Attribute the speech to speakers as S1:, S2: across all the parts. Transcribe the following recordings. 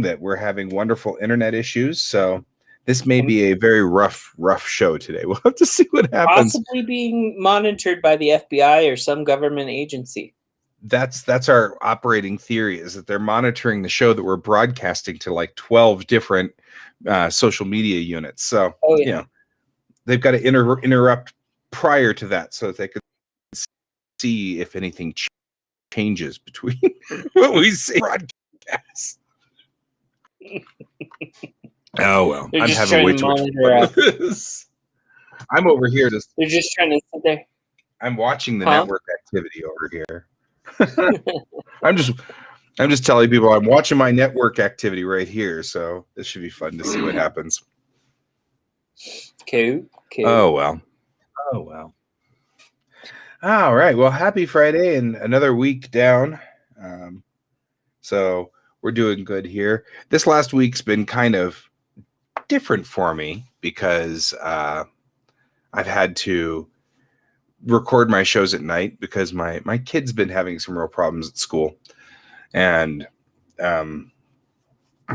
S1: that we're having wonderful internet issues. So this may be a very rough show today. We'll have to see what happens.
S2: Possibly being monitored by the FBI or some government agency.
S1: That's our operating theory, is that they're monitoring the show that we're broadcasting to like 12 different social media units. So, you know, they've got to interrupt prior to that so that they could see if anything changes between what we see broadcast. Oh, well, I'm having way too much fun with this. I'm over here
S2: they're just trying to sit there.
S1: I'm watching the network activity over here. I'm just telling people I'm watching my network activity right here, so this should be fun to see what happens.
S2: Cool.
S1: Oh well. All right. Well, happy Friday and another week down. So we're doing good here. This last week's been kind of different for me because I've had to record my shows at night because my kid's been having some real problems at school. And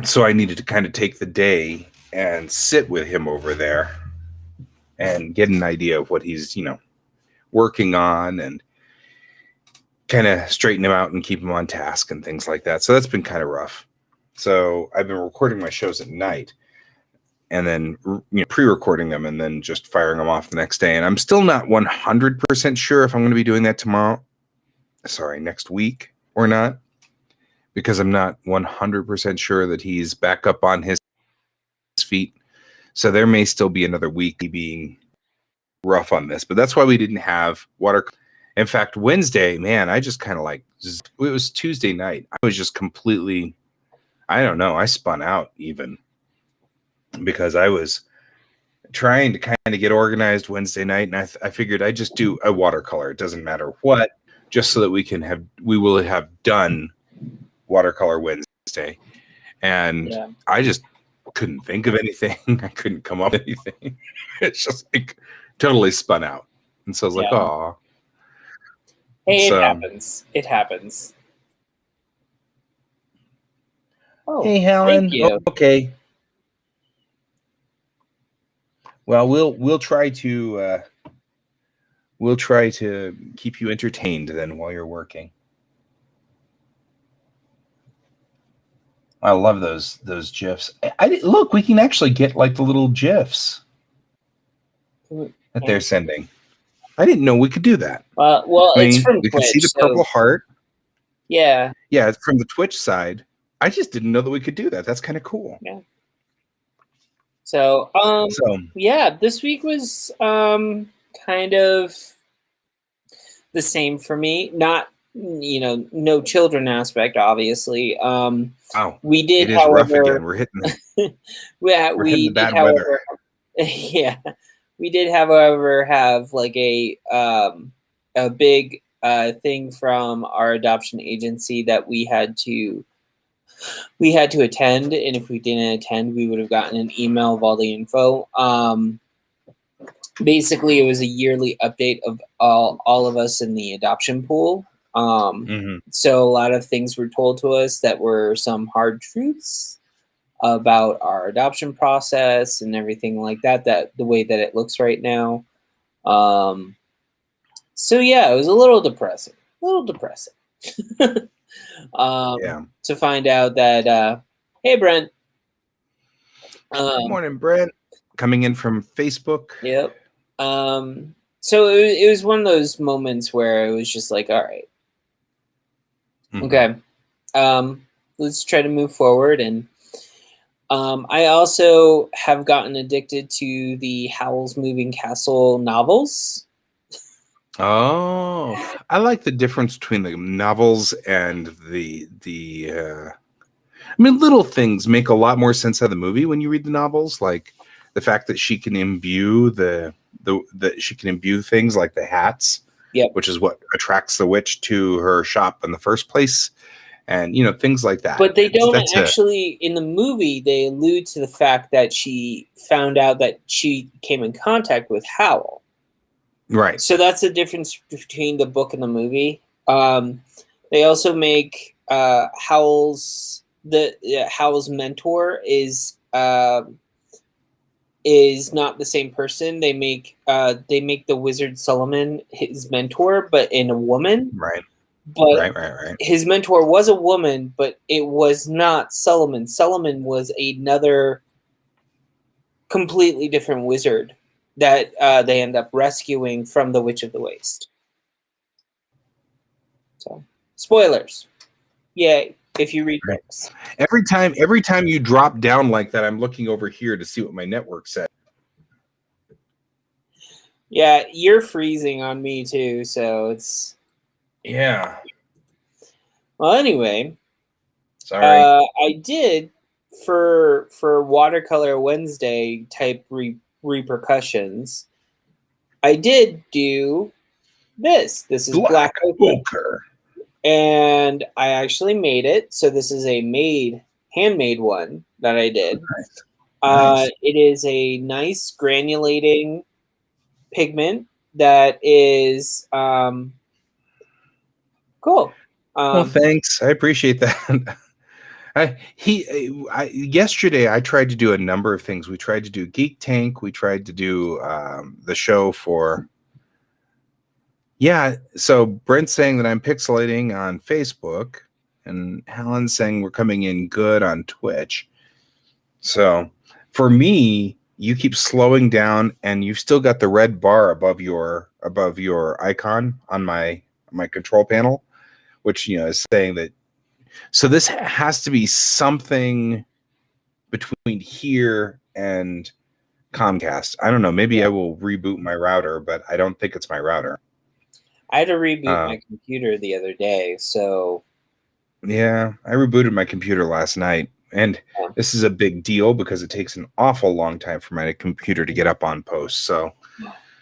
S1: so I needed to kind of take the day and sit with him over there and get an idea of what he's, working on and kind of straighten him out and keep him on task and things like that. So that's been kind of rough. So I've been recording my shows at night and then pre-recording them and then just firing them off the next day. And I'm still not 100% sure if I'm going to be doing that next week or not, because I'm not 100% sure that he's back up on his feet. So there may still be another week being rough on this, but that's why we didn't have water. In fact, Wednesday, man, I just kind of it was Tuesday night. I was just completely, I don't know, I spun out even because I was trying to kind of get organized Wednesday night. And I figured I'd just do a watercolor. It doesn't matter what, just so that we will have done watercolor Wednesday. And I just couldn't think of anything. I couldn't come up with anything. It's just like totally spun out. And so I was like, oh.
S2: Hey, it happens. It happens.
S1: Oh, hey, Helen.
S2: Thank you.
S1: Okay. Well, we'll try to keep you entertained then while you're working. I love those GIFs. Look, we can actually get like the little GIFs that they're sending. I didn't know we could do that.
S2: It's from Twitch.
S1: We can see the purple heart.
S2: Yeah.
S1: Yeah, it's from the Twitch side. I just didn't know that we could do that. That's kind of cool.
S2: Yeah. So, this week was kind of the same for me. Not, no children aspect, obviously. We did,
S1: it is
S2: however,
S1: rough again. We're hitting we're hitting the bad weather.
S2: Yeah. We did, however, have like a big thing from our adoption agency that we had to attend, and if we didn't attend, we would have gotten an email of all the info. Basically, it was a yearly update of all of us in the adoption pool. So a lot of things were told to us that were some hard truths about our adoption process and everything like that the way that it looks right now. So yeah, it was a little depressing. To find out that hey, Brent.
S1: Good morning, Brent. Coming in from Facebook.
S2: Yep. So it was one of those moments where it was just like, all right, okay, let's try to move forward. And I also have gotten addicted to the Howl's Moving Castle novels.
S1: Oh, I like the difference between the novels and the little things make a lot more sense out of the movie when you read the novels, like the fact that she can imbue she can imbue things like the hats, which is what attracts the witch to her shop in the first place, and things like that.
S2: But they don't actually in the movie. They allude to the fact that she found out that she came in contact with Howl.
S1: Right.
S2: So that's the difference between the book and the movie. They also make Howl's Hal's mentor is not the same person. They make the wizard Solomon his mentor, but in a woman.
S1: Right.
S2: But
S1: Right.
S2: his mentor was a woman, but it was not Solomon. Solomon was another completely different wizard that they end up rescuing from the Witch of the Waste. So, spoilers. Yay, if you read books.
S1: Every time you drop down like that, I'm looking over here to see what my network said.
S2: Yeah, you're freezing on me too, so it's...
S1: Yeah.
S2: Well, anyway,
S1: Sorry.
S2: I did for Watercolor Wednesday type repercussions. I did do this. This is black ochre, and I actually made it. So this is a handmade one that I did. Nice. It is a nice granulating pigment that is cool.
S1: Well, thanks. I appreciate that. Yesterday I tried to do a number of things. We tried to do Geek Tank. We tried to do the show for... Yeah, so Brent's saying that I'm pixelating on Facebook, and Helen's saying we're coming in good on Twitch. So for me, you keep slowing down, and you've still got the red bar above your icon on my control panel, which is saying that. So this has to be something between here and Comcast. I don't know. Maybe I will reboot my router, but I don't think it's my router.
S2: I had to reboot my computer the other day, so...
S1: Yeah, I rebooted my computer last night, and this is a big deal because it takes an awful long time for my computer to get up on post, so...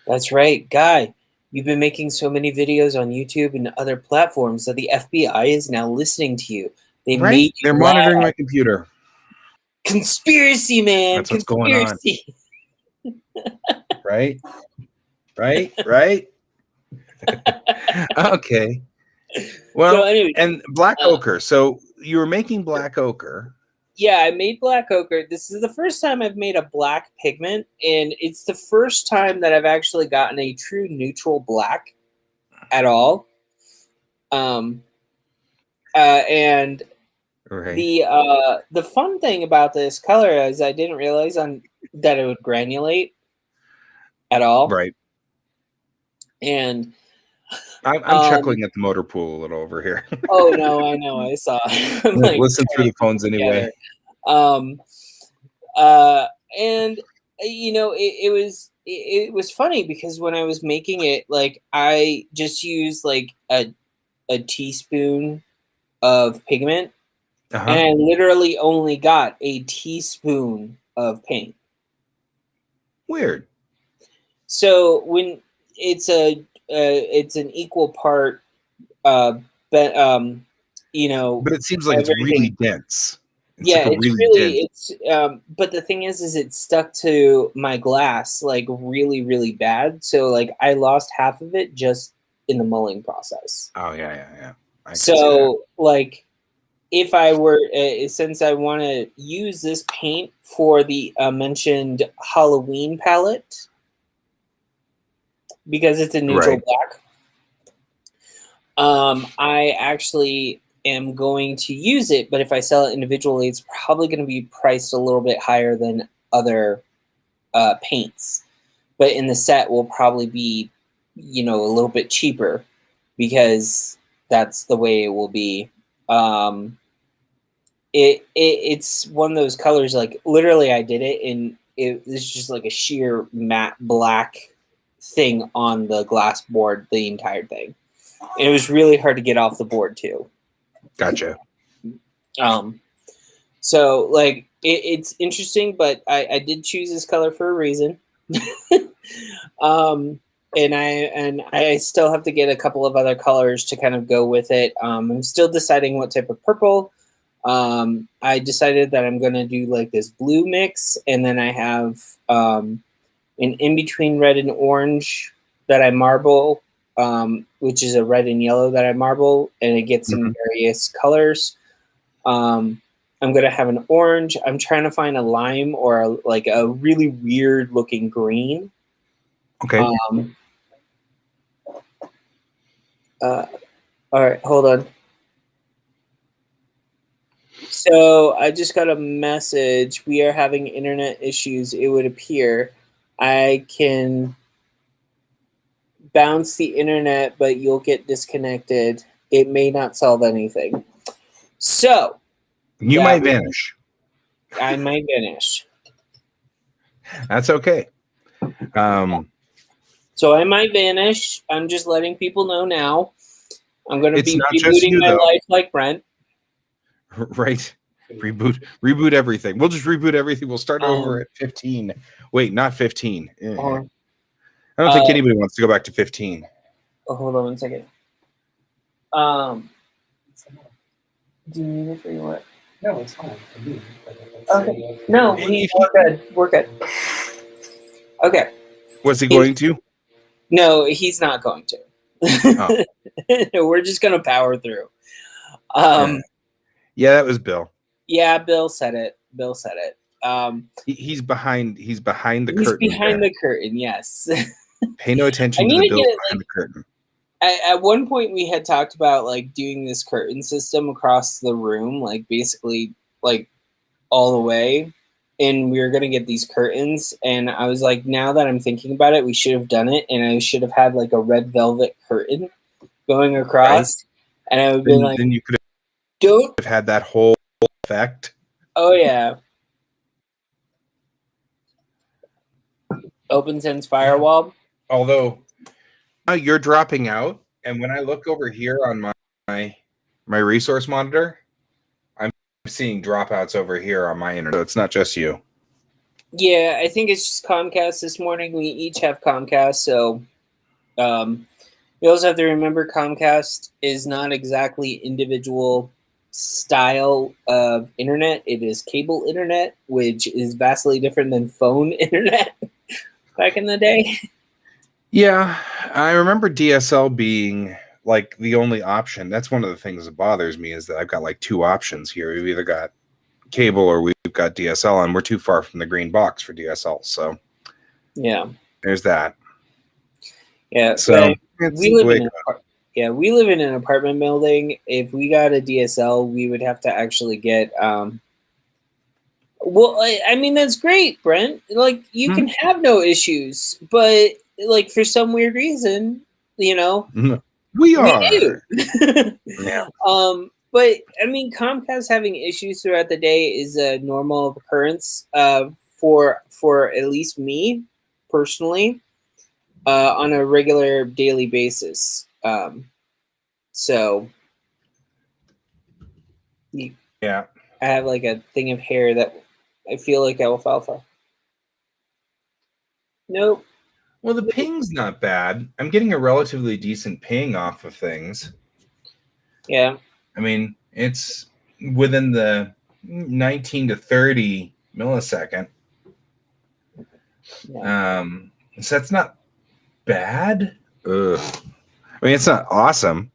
S2: That's right. Guy, you've been making so many videos on YouTube and other platforms that the FBI is now listening to you. They're
S1: monitoring my computer.
S2: Conspiracy, man.
S1: That's what's going on. Right? Okay. Well, so anyway, and black ochre. So you were making black ochre.
S2: Yeah, I made black ochre. This is the first time I've made a black pigment, and it's the first time that I've actually gotten a true neutral black at all. And right. The fun thing about this color is I didn't realize that it would granulate at all.
S1: Right.
S2: And
S1: I'm chuckling at the motor pool a little over here.
S2: Oh no, I know, I saw.
S1: Listen through the phones anyway.
S2: And it was funny because when I was making it, like I just used like a teaspoon of pigment, and I literally only got a teaspoon of paint.
S1: Weird.
S2: So when it's an equal part, but it
S1: seems like it's really dense.
S2: But the thing is it stuck to my glass like really, really bad. So like I lost half of it just in the mulling process.
S1: Oh yeah.
S2: So like if I were, since I want to use this paint for the mentioned Halloween palette, because it's a neutral black, I actually am going to use it, but if I sell it individually, it's probably going to be priced a little bit higher than other paints. But in the set will probably be, a little bit cheaper because that's the way it will be. It's one of those colors, like literally I did it and it was just like a sheer matte black thing on the glass board, the entire thing. And it was really hard to get off the board too.
S1: Gotcha.
S2: So like it's interesting, but I did choose this color for a reason. And I still have to get a couple of other colors to kind of go with it. I'm still deciding what type of purple. I decided that I'm gonna do like this blue mix, and then I have an in-between red and orange that I marble, which is a red and yellow that I marble, and it gets some various colors. I'm gonna have an orange. I'm trying to find a lime or like a really weird looking green.
S1: Okay.
S2: All right, hold on. So I just got a message. We are having internet issues. It would appear I can bounce the internet, but you'll get disconnected. It may not solve anything. So
S1: You might vanish.
S2: I might vanish.
S1: That's okay.
S2: So I might vanish. I'm just letting people know now. I'm going to
S1: It's
S2: be
S1: not just
S2: rebooting
S1: you,
S2: my
S1: though.
S2: life like Brent.
S1: Right. Reboot everything. We'll just reboot everything. We'll start over at 15. Wait, not 15. I don't think anybody wants to go back to 15.
S2: Oh, hold on one second. Do you need it for your work?
S3: No, it's fine for me.
S2: Okay. No, we're good. We're good. Okay.
S1: Was he going to?
S2: No, he's not going to. Oh. We're just going to power through.
S1: Yeah, that was Bill.
S2: Yeah, Bill said it.
S1: He's behind the
S2: he's
S1: curtain.
S2: He's behind the curtain, yes.
S1: Pay no attention to the Bill behind the curtain.
S2: At one point we had talked about like doing this curtain system across the room, like basically like all the way, and we were going to get these curtains, and I was like, now that I'm thinking about it, we should have done it, and I should have had like a red velvet curtain going across, right? And I would be like,
S1: then you could
S2: don't
S1: have had that whole effect.
S2: Oh yeah. Open sense firewall.
S1: Although now you're dropping out, and when I look over here on my resource monitor, I'm seeing dropouts over here on my internet. So it's not just you.
S2: Yeah, I think it's just Comcast this morning. We each have Comcast, so you also have to remember Comcast is not exactly individual style of internet. It is cable internet, which is vastly different than phone internet back in the day.
S1: Yeah, I remember DSL being like the only option. That's one of the things that bothers me is that I've got like two options here. We've either got cable or we've got DSL, and we're too far from the green box for DSL. So
S2: yeah,
S1: there's that.
S2: Yeah,
S1: so
S2: we live in an apartment building. If we got a DSL, we would have to actually get. Well, I mean that's great, Brent. Like you can have no issues, but like for some weird reason, you know,
S1: we do.
S2: Yeah. But I mean, Comcast having issues throughout the day is a normal occurrence for at least me personally on a regular daily basis. So
S1: yeah,
S2: I have like a thing of hair that I feel like alfalfa. Nope.
S1: Well, the ping's not bad. I'm getting a relatively decent ping off of things.
S2: Yeah.
S1: I mean, it's within the 19 to 30 millisecond. Yeah. So that's not bad. Ugh. I mean, it's not awesome.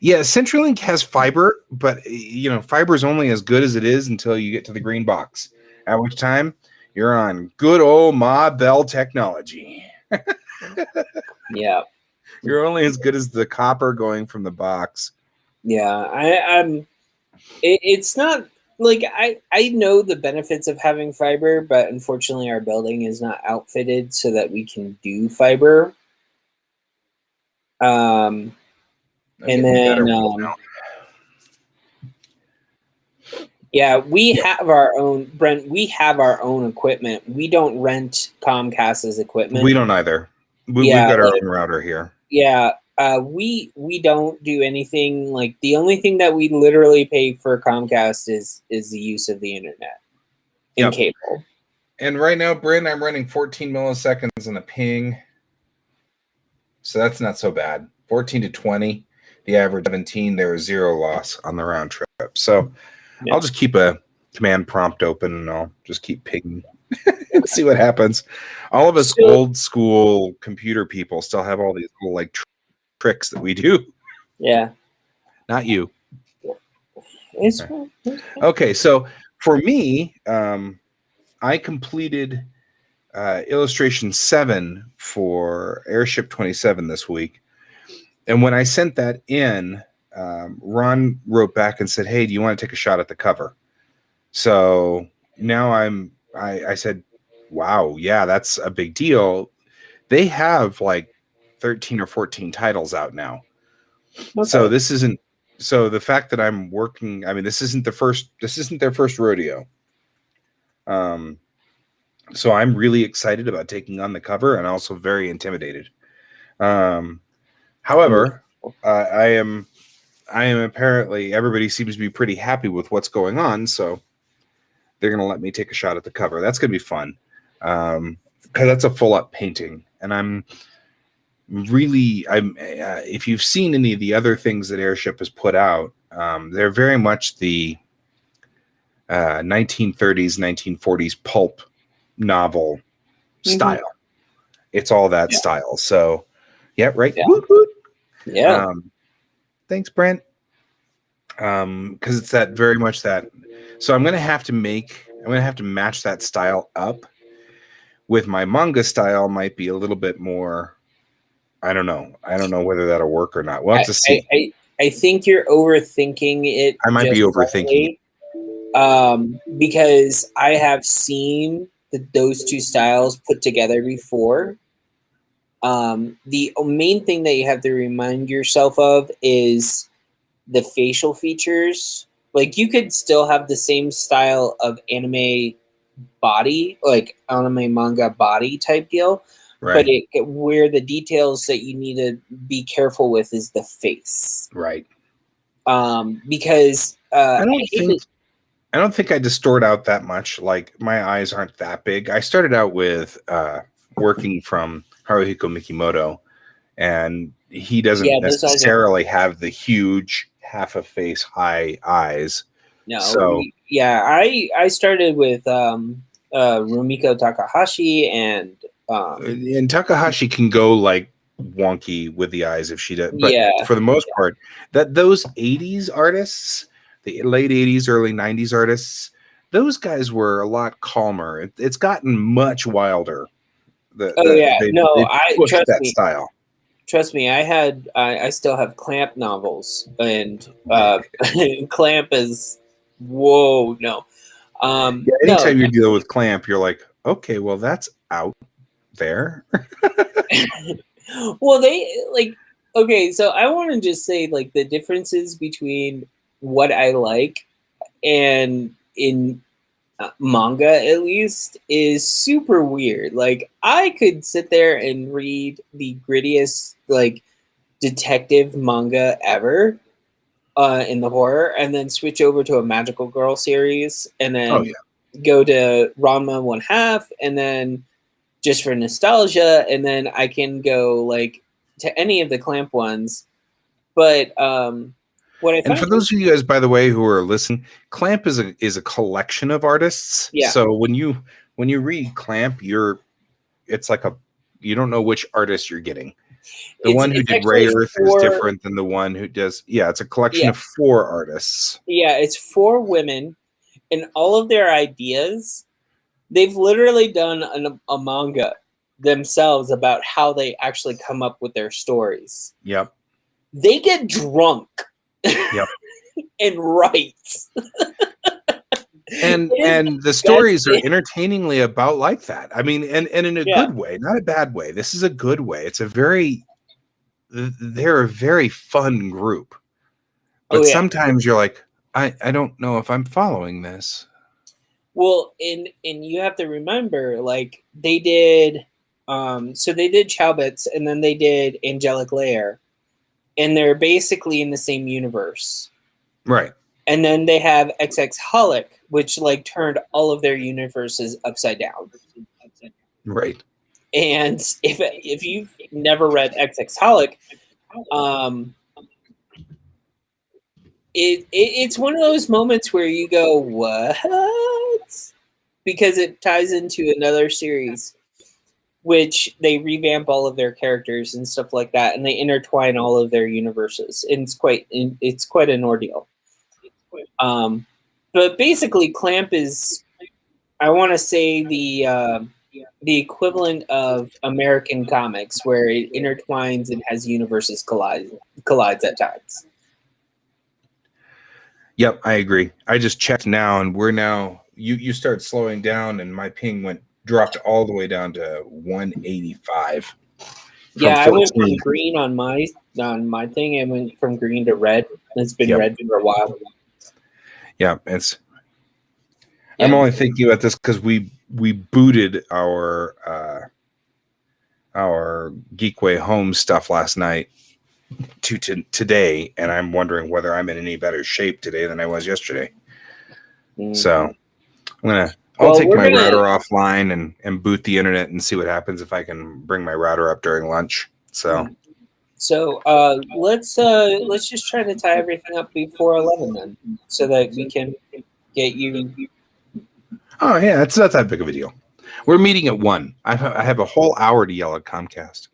S1: Yeah, CenturyLink has fiber, but you know, fiber is only as good as it is until you get to the green box, at which time you're on good old Ma Bell technology.
S2: Yeah.
S1: You're only as good as the copper going from the box.
S2: Yeah, it's not like I know the benefits of having fiber, but unfortunately our building is not outfitted so that we can do fiber. And then yeah, we have our own, Brent, we have our own equipment. We don't rent Comcast's equipment.
S1: We don't either. We've got our own router here.
S2: Yeah. We don't do anything like the only thing that we literally pay for Comcast is the use of the internet and cable.
S1: And right now, Bryn, I'm running 14 milliseconds in a ping. So that's not so bad. 14 to 20, the average 17, there is 0 loss on the round trip. So I'll just keep a command prompt open and I'll just keep pinging and see what happens. All of us old school computer people still have all these little like tricks that we do.
S2: Yeah.
S1: Not you.
S2: It's fine.
S1: Okay, so for me, I completed illustration 7 for Airship 27 this week. And when I sent that in, Ron wrote back and said, "Hey, do you want to take a shot at the cover?" So now I said, "Wow, yeah, that's a big deal." They have like 13 or 14 titles out now.
S2: Okay.
S1: So this isn't, so the fact that I'm working, I mean, this isn't their first rodeo. So I'm really excited about taking on the cover and also very intimidated. However, I am apparently, everybody seems to be pretty happy with what's going on, so they're going to let me take a shot at the cover. That's going to be fun, because that's a full up painting, and I'm if you've seen any of the other things that Airship has put out, they're very much the 1930s, 1940s pulp novel style. It's all that style. So, yeah, right.
S2: Yeah.
S1: Woot, woot.
S2: Yeah.
S1: Thanks, Brent. Because it's that very much that. So I'm gonna have to match that style up with my manga style. Might be a little bit more. I don't know whether that'll work or not. We'll have to see.
S2: I think you're overthinking it.
S1: I might be overthinking
S2: it. Because I have seen those two styles put together before. The main thing that you have to remind yourself of is the facial features. Like, you could still have the same style of anime body, like anime manga body type deal,
S1: right.
S2: But where the details that you need to be careful with is the face,
S1: right?
S2: Because
S1: I don't think I distort out that much. Like, my eyes aren't that big. I started out with working from Haruhiko Mikimoto, and he doesn't necessarily have the huge half a face high eyes.
S2: No,
S1: so
S2: I started with Rumiko Takahashi, and
S1: Takahashi can go like wonky with the eyes if she does, but for the most part, those 80s artists, the late 80s, early 90s artists, those guys were a lot calmer. It's gotten much wilder. They pushed that style.
S2: Trust me, I still have Clamp novels, and Clamp is whoa no.
S1: Anytime you're dealing with Clamp, you're like, okay, well, that's out there.
S2: Well, so I want to just say, like, the differences between what I like and in manga, at least, is super weird. Like, I could sit there and read the grittiest, like, detective manga ever in the horror, and then switch over to a magical girl series, and then go to Ranma 1/2, and then just for nostalgia, and then I can go like to any of the Clamp ones. But what I
S1: and for those of you guys, by the way, who are listening, Clamp is a collection of artists.
S2: Yeah.
S1: So when you read Clamp, it's like you don't know which artist you're getting. The one who did Ray Earth is different than the one who does. Yeah, it's a collection of 4 artists.
S2: Yeah, it's 4 women, and all of their ideas, they've literally done a manga themselves about how they actually come up with their stories.
S1: Yep.
S2: They get drunk.
S1: Yep.
S2: And write.
S1: and the stories are entertainingly about like that. I mean, and in a good way, not a bad way. This is a good way. They're a very fun group. But sometimes you're like, I don't know if I'm following this.
S2: Well, and you have to remember, like, they did so they did Chowbits, and then they did Angelic Lair, and they're basically in the same universe.
S1: Right.
S2: And then they have XX Holic, which like turned all of their universes upside down.
S1: Right.
S2: And if you've never read XX Holic, it's one of those moments where you go, what? Because it ties into another series, which they revamp all of their characters and stuff like that, and they intertwine all of their universes. And it's quite an ordeal. But basically, Clamp is, I want to say, the equivalent of American comics, where it intertwines and has universes collides at times.
S1: Yep, I agree. I just checked now, and we're now you start slowing down, and my ping dropped all the way down to 185.
S2: Yeah, I went from green on my thing. I went from green to red. It's been red for a while.
S1: Yeah, I'm only thinking about this because we booted our Geekway home stuff last night to today, and I'm wondering whether I'm in any better shape today than I was yesterday. Mm-hmm. So I'll take my router offline and boot the internet and see what happens if I can bring my router up during lunch. So
S2: let's just try to tie everything up before 11 then, so that we can get you.
S1: Oh yeah, it's not that big of a deal. We're meeting at 1. I have a whole hour to yell at Comcast.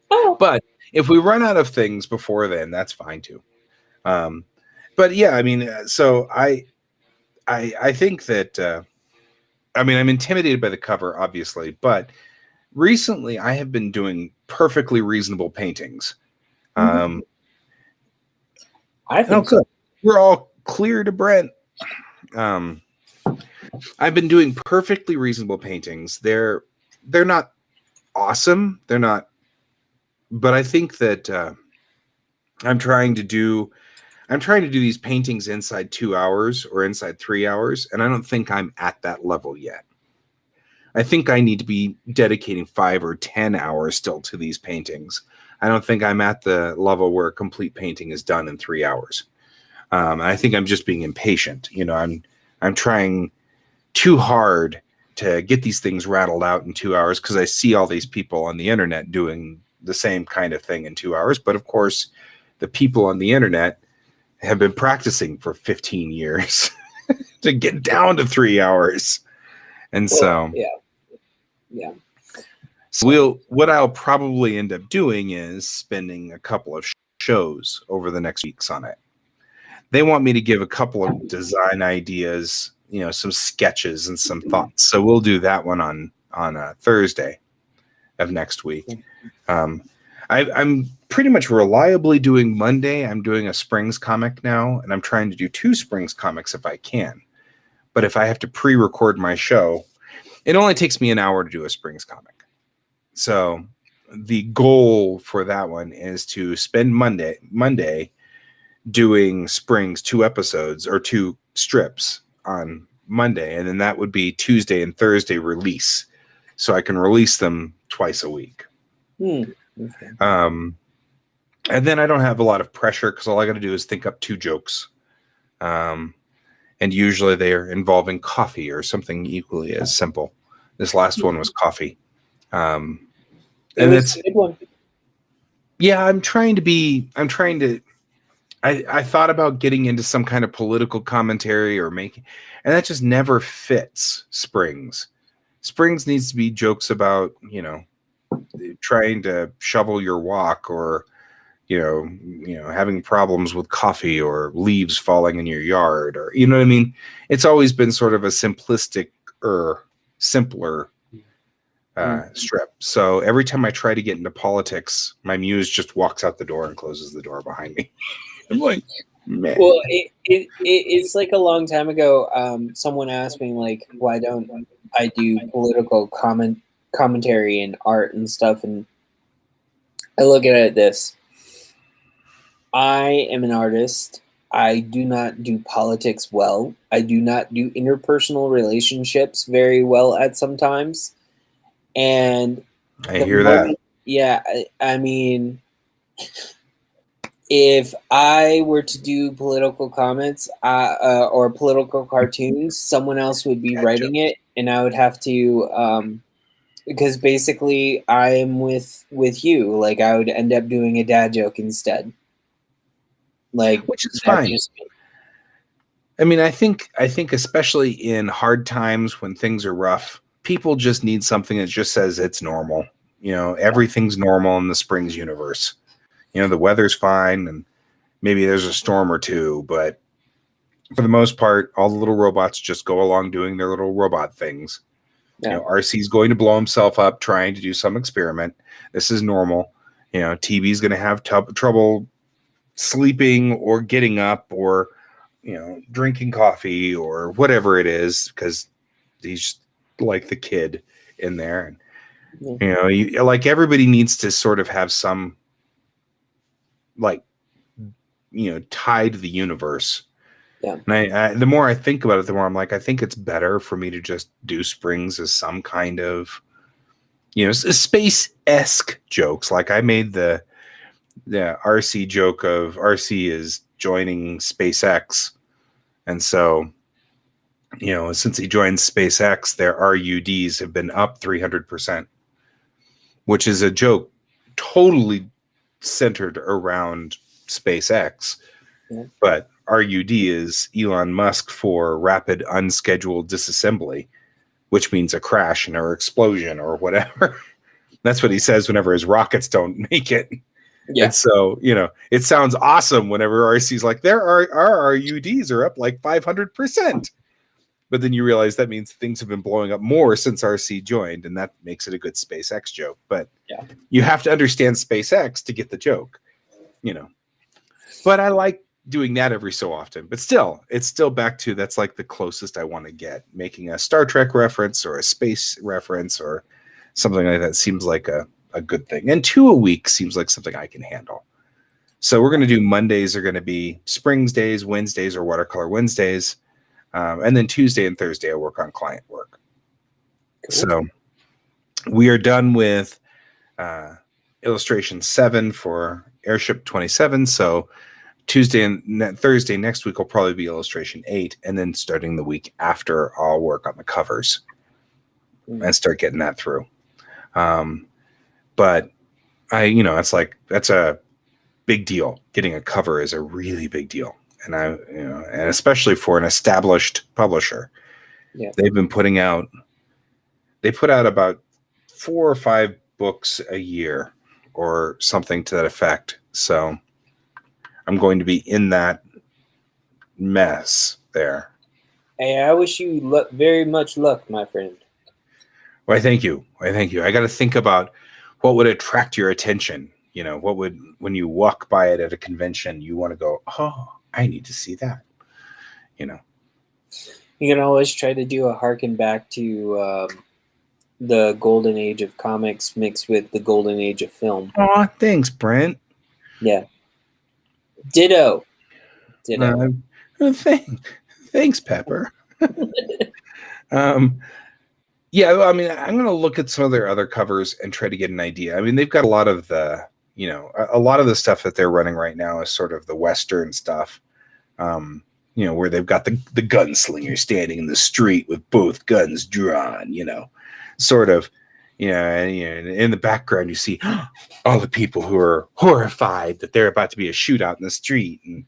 S2: Oh,
S1: but if we run out of things before then, that's fine too. But yeah, I mean, so I think that I mean, I'm intimidated by the cover, obviously, but recently I have been doing perfectly reasonable paintings.
S2: I think
S1: so. We're all clear to Brent. I've been doing perfectly reasonable paintings. They're not awesome. They're not, but I think that I'm trying to do these paintings inside 2 hours or inside 3 hours, and I don't think I'm at that level yet. I think I need to be dedicating 5 or 10 hours still to these paintings. I don't think I'm at the level where a complete painting is done in 3 hours. I think I'm just being impatient. You know, I'm trying too hard to get these things rattled out in 2 hours because I see all these people on the internet doing the same kind of thing in 2 hours. But of course, the people on the internet have been practicing for 15 years to get down to 3 hours. And
S2: yeah.
S1: So what I'll probably end up doing is spending a couple of shows over the next weeks on it. They want me to give a couple of design ideas, you know, some sketches and some thoughts. So we'll do that one on Thursday of next week. I'm pretty much reliably doing Monday. I'm doing a Springs comic now, and I'm trying to do 2 Springs comics if I can. But if I have to pre-record my show, it only takes me an hour to do a Springs comic. So the goal for that one is to spend Monday doing Springs 2 episodes or 2 strips on Monday, and then that would be Tuesday and Thursday release. So I can release them twice a week.
S2: Okay.
S1: And then I don't have a lot of pressure because all I got to do is think up 2 jokes. And usually they are involving coffee or something equally as simple. This last one was coffee. And it's a good one. Yeah, I thought about getting into some kind of political commentary and that just never fits Springs. Springs needs to be jokes about, you know, trying to shovel your walk or, you know, having problems with coffee or leaves falling in your yard, or, you know what I mean? It's always been sort of a simplistic or simpler strip. So every time I try to get into politics, my muse just walks out the door and closes the door behind me. I'm like, man.
S2: Well, it's like a long time ago. Someone asked me, like, why don't I do political commentary and art and stuff? And I look at it this. I am an artist. I do not do politics well. I do not do interpersonal relationships very well at sometimes. And
S1: I hear that.
S2: Yeah, I mean, if I were to do political comments or political cartoons, someone else would be writing it, and I would have to, because basically I'm with you. Like, I would end up doing a dad joke instead. Like,
S1: which is fine. I mean, I think especially in hard times when things are rough, people just need something that just says it's normal. You know, everything's normal in the Springs universe. You know, the weather's fine and maybe there's a storm or two, but for the most part, all the little robots just go along doing their little robot things.
S2: Yeah.
S1: You know, RC's going to blow himself up trying to do some experiment. This is normal. You know, TB's going to have trouble sleeping or getting up or, you know, drinking coffee or whatever it is because he's like the kid in there. And, you know, like everybody needs to sort of have some, like, you know, tied to the universe.
S2: Yeah.
S1: And the more I think about it, the more I'm like, I think it's better for me to just do Springs as some kind of, you know, space-esque jokes. Like I made the RC joke of RC is joining SpaceX. And so, you know, since he joined SpaceX, their RUDs have been up 300%, which is a joke totally centered around SpaceX.
S2: Yeah.
S1: But RUD is Elon Musk for rapid unscheduled disassembly, which means a crash or explosion or whatever. That's what he says whenever his rockets don't make it. Yeah. And so, you know, it sounds awesome whenever RC's like, our RUDs are up like 500%. But then you realize that means things have been blowing up more since RC joined, and that makes it a good SpaceX joke. But you have to understand SpaceX to get the joke, you know. But I like doing that every so often. But still, it's still back to that's like the closest I want to get. Making a Star Trek reference or a space reference or something like that seems like a good thing. And 2 a week seems like something I can handle. So we're going to do Mondays are going to be Springs days, Wednesdays are watercolor Wednesdays. And then Tuesday and Thursday I work on client work. Cool. So we are done with illustration 7 for Airship 27. So Tuesday and Thursday next week will probably be illustration 8. And then starting the week after, I'll work on the covers and start getting that through. But you know, it's like, that's a big deal. Getting a cover is a really big deal. And and especially for an established publisher, they've been they put out about 4 or 5 books a year or something to that effect. So I'm going to be in that mess there.
S2: Hey, I wish you very much luck, my friend.
S1: Well, thank you. I got to think about what would attract your attention. You know, what would, when you walk by it at a convention, you want to go, oh, I need to see that. You know,
S2: you can always try to do a harken back to the golden age of comics mixed with the golden age of film.
S1: Oh, thanks, Brent.
S2: Yeah. Ditto.
S1: Thanks, Pepper. Yeah, I mean, I'm going to look at some of their other covers and try to get an idea. I mean, they've got a lot of the, you know, a lot of the stuff that they're running right now is sort of the Western stuff, you know, where they've got the gunslinger standing in the street with both guns drawn, you know, sort of, you know, and in the background, you see all the people who are horrified that they're about to be a shootout in the street and,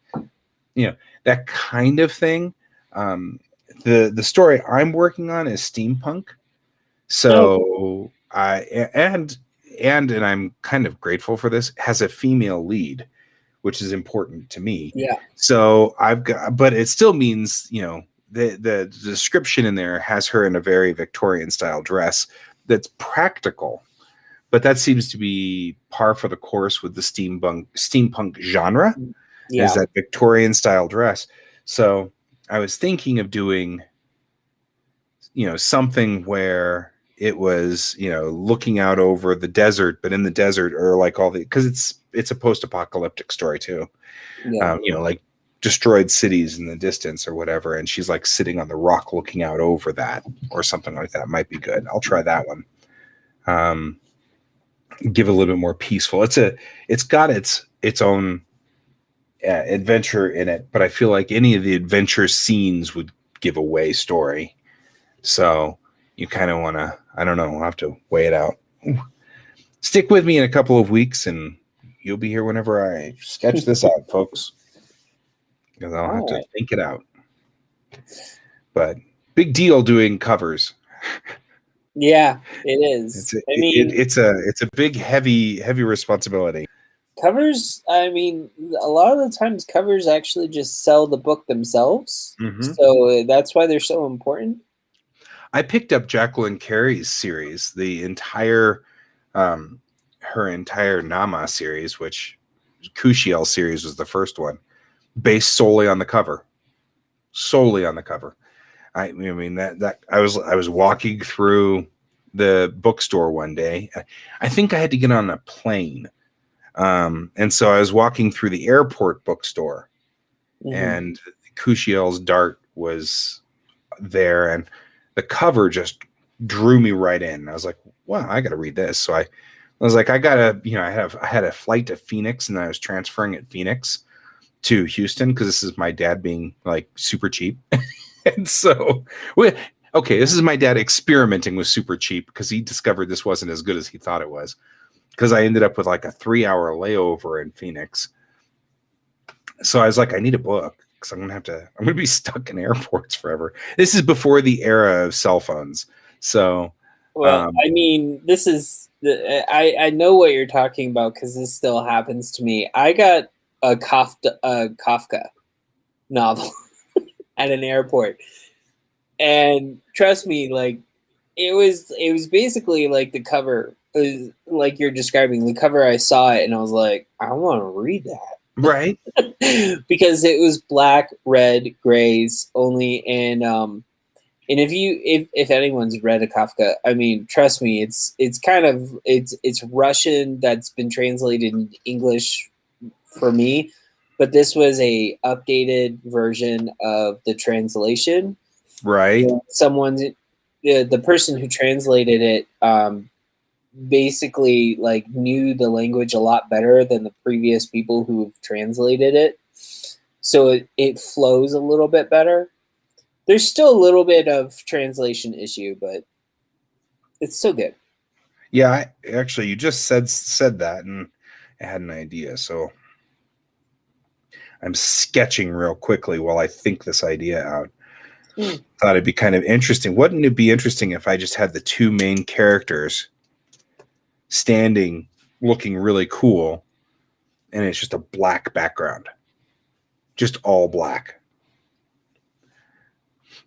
S1: you know, that kind of thing. The story I'm working on is steampunk. So and I'm kind of grateful for this, has a female lead, which is important to me.
S2: Yeah.
S1: So but it still means, you know, the description in there has her in a very Victorian style dress that's practical, but that seems to be par for the course with the steampunk genre. Yeah. Is that Victorian style dress. So I was thinking of doing, you know, something where it was, you know, looking out over the desert, but in the desert are like because it's a post-apocalyptic story too. Yeah. You know, like destroyed cities in the distance or whatever, and she's like sitting on the rock looking out over that or something like that. Might be good. I'll try that one. Give it a little bit more peaceful. It's got its own adventure in it, but I feel like any of the adventure scenes would give away story. So you kind of want to, I don't know, we'll have to weigh it out. Stick with me in a couple of weeks and you'll be here whenever I sketch this out, folks. Because I'll have to think it out. But big deal doing covers.
S2: Yeah, it is.
S1: It's a big, heavy responsibility.
S2: Covers, I mean, a lot of the times covers actually just sell the book themselves.
S1: Mm-hmm.
S2: So that's why they're so important.
S1: I picked up Jacqueline Carey's series, the entire, her entire Nama series, which Kushiel series was the first one, based solely on the cover. Solely on the cover. I mean that I was walking through the bookstore one day. I think I had to get on a plane, and so I was walking through the airport bookstore, and Kushiel's Dart was there, and the cover just drew me right in. I was like, wow, I got to read this. So I was like, I had a flight to Phoenix, and then I was transferring at Phoenix to Houston because this is my dad being like super cheap. And so, this is my dad experimenting with super cheap because he discovered this wasn't as good as he thought it was. Because I ended up with like a 3-hour layover in Phoenix. So I was like, I need a book because I'm gonna be stuck in airports forever. This is before the era of cell phones. So,
S2: well, I mean, this is I know what you're talking about because this still happens to me. I got a Kafka novel at an airport, and trust me, like it was basically like the cover, like you're describing the cover. I saw it and I was like, I want to read that.
S1: right.
S2: Because it was black, red, grays only, and if anyone's read a Kafka, I mean, trust me, it's Russian that's been translated in English for me, but this was a updated version of the translation.
S1: Right.
S2: The person who translated it basically like knew the language a lot better than the previous people who have translated it, so it flows a little bit better. There's still a little bit of translation issue, but it's still good.
S1: Yeah, actually, you just said that, and I had an idea. So I'm sketching real quickly while I think this idea out. Thought it'd be kind of interesting. Wouldn't it be interesting if I just had the two main characters standing, looking really cool, and it's just a black background, just all black?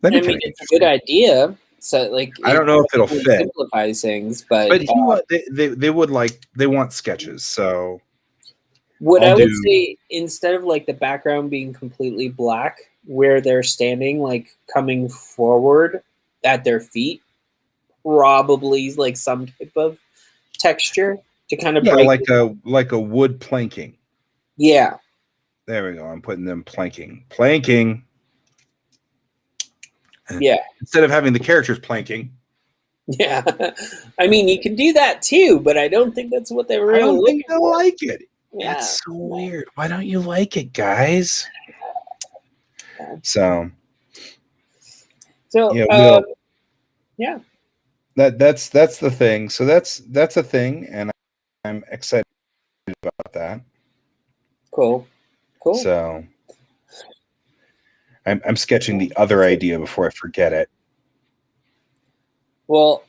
S2: I mean, it's a good idea. So, like,
S1: I don't know if it'll fit.
S2: Simplifies things, but
S1: they want sketches. So
S2: what I would say, instead of like the background being completely black, where they're standing, like coming forward at their feet, probably like some type of texture to kind of break
S1: like a wood planking.
S2: Yeah.
S1: There we go. I'm putting them planking.
S2: Yeah.
S1: Instead of having the characters planking.
S2: Yeah. I mean, you can do that too, but I don't think that's what they were really looking for.
S1: I don't think they'll like it.
S2: Yeah.
S1: That's so weird. Why don't you like it, guys? So
S2: yeah.
S1: That's the thing. So that's a thing, and I'm excited about that.
S2: Cool.
S1: So I'm sketching the other idea before I forget it.
S2: Well,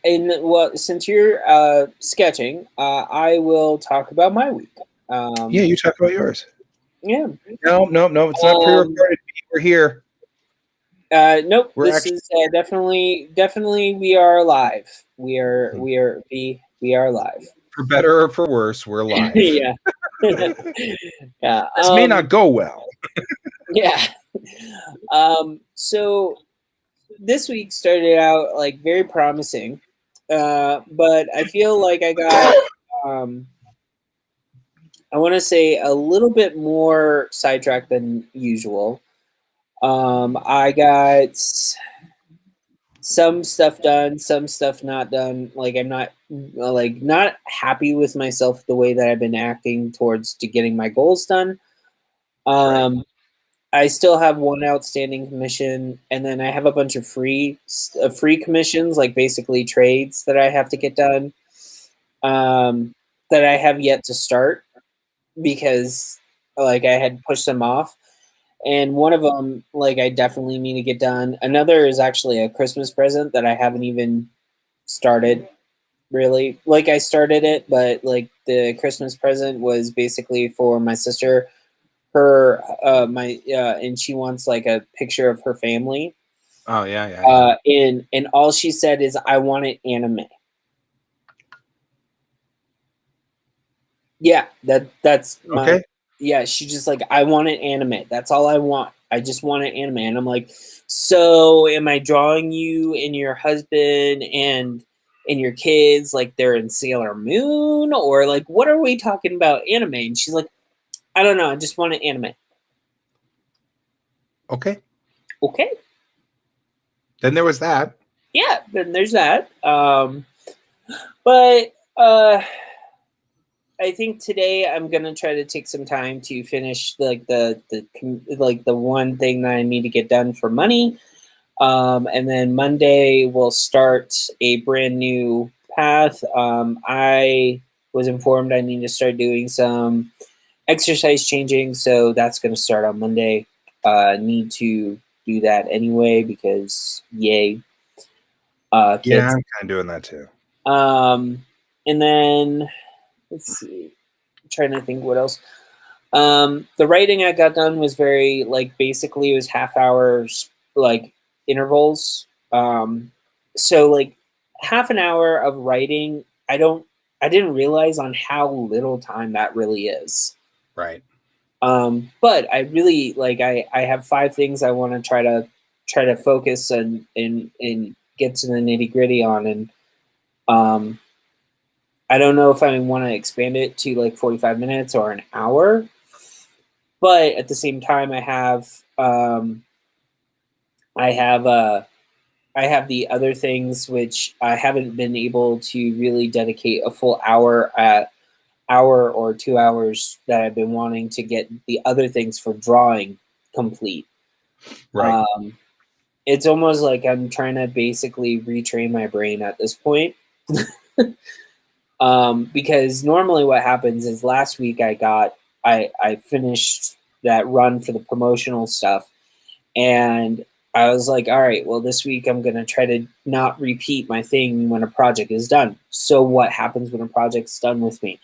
S2: since you're sketching, I will talk about my week.
S1: Yeah, you talk about yours.
S2: Yeah.
S1: No, it's not pre-recorded. We're here.
S2: Nope. This is definitely we are live. We are live.
S1: For better or for worse, we're live.
S2: Yeah. Yeah.
S1: This may not go well.
S2: Yeah. So this week started out like very promising, but I feel like I got I want to say a little bit more sidetracked than usual. I got some stuff done, some stuff not done. Like I'm not happy with myself the way that I've been acting towards to getting my goals done.
S1: Right.
S2: I still have one outstanding commission, and then I have a bunch of free commissions, like basically trades that I have to get done, that I have yet to start because like I had pushed them off. And one of them, like I definitely need to get done. Another is actually a Christmas present that I haven't even started really. Like I started it, but like the Christmas present was basically for my sister. Her and she wants like a picture of her family.
S1: Oh yeah.
S2: And all she said is, "I want it anime." Yeah, that's my
S1: Okay.
S2: yeah. She just like, "I want it anime. That's all I want. I just want it anime." And I'm like, "So am I drawing you and your husband and your kids like they're in Sailor Moon, or like what are we talking about anime?" And she's like, "I don't know. I just want it anime."
S1: Okay.
S2: Okay.
S1: Then there was that.
S2: Yeah, then there's that. But I think today I'm gonna try to take some time to finish like the one thing that I need to get done for money, and then Monday we'll start a brand new path. I was informed I need to start doing some exercise changing, so that's gonna start on Monday. Need to do that anyway because yay,
S1: Yeah,
S2: kids.
S1: I'm kind of doing that too.
S2: And then let's see. I'm trying to think what else. The writing I got done was very like basically it was half hours like intervals. So like half an hour of writing, I didn't realize on how little time that really is.
S1: Right.
S2: But I really like I have 5 things I want to try to focus and get to the nitty gritty on, and um I don't know if I want to expand it to like 45 minutes or an hour, but at the same time, I have I have the other things which I haven't been able to really dedicate a full hour or 2 hours that I've been wanting to get the other things for drawing complete.
S1: Right.
S2: It's almost like I'm trying to basically retrain my brain at this point. Because normally what happens is last week I finished that run for the promotional stuff, and I was like, all right, well this week I'm gonna try to not repeat my thing when a project is done. So what happens when a project's done with me?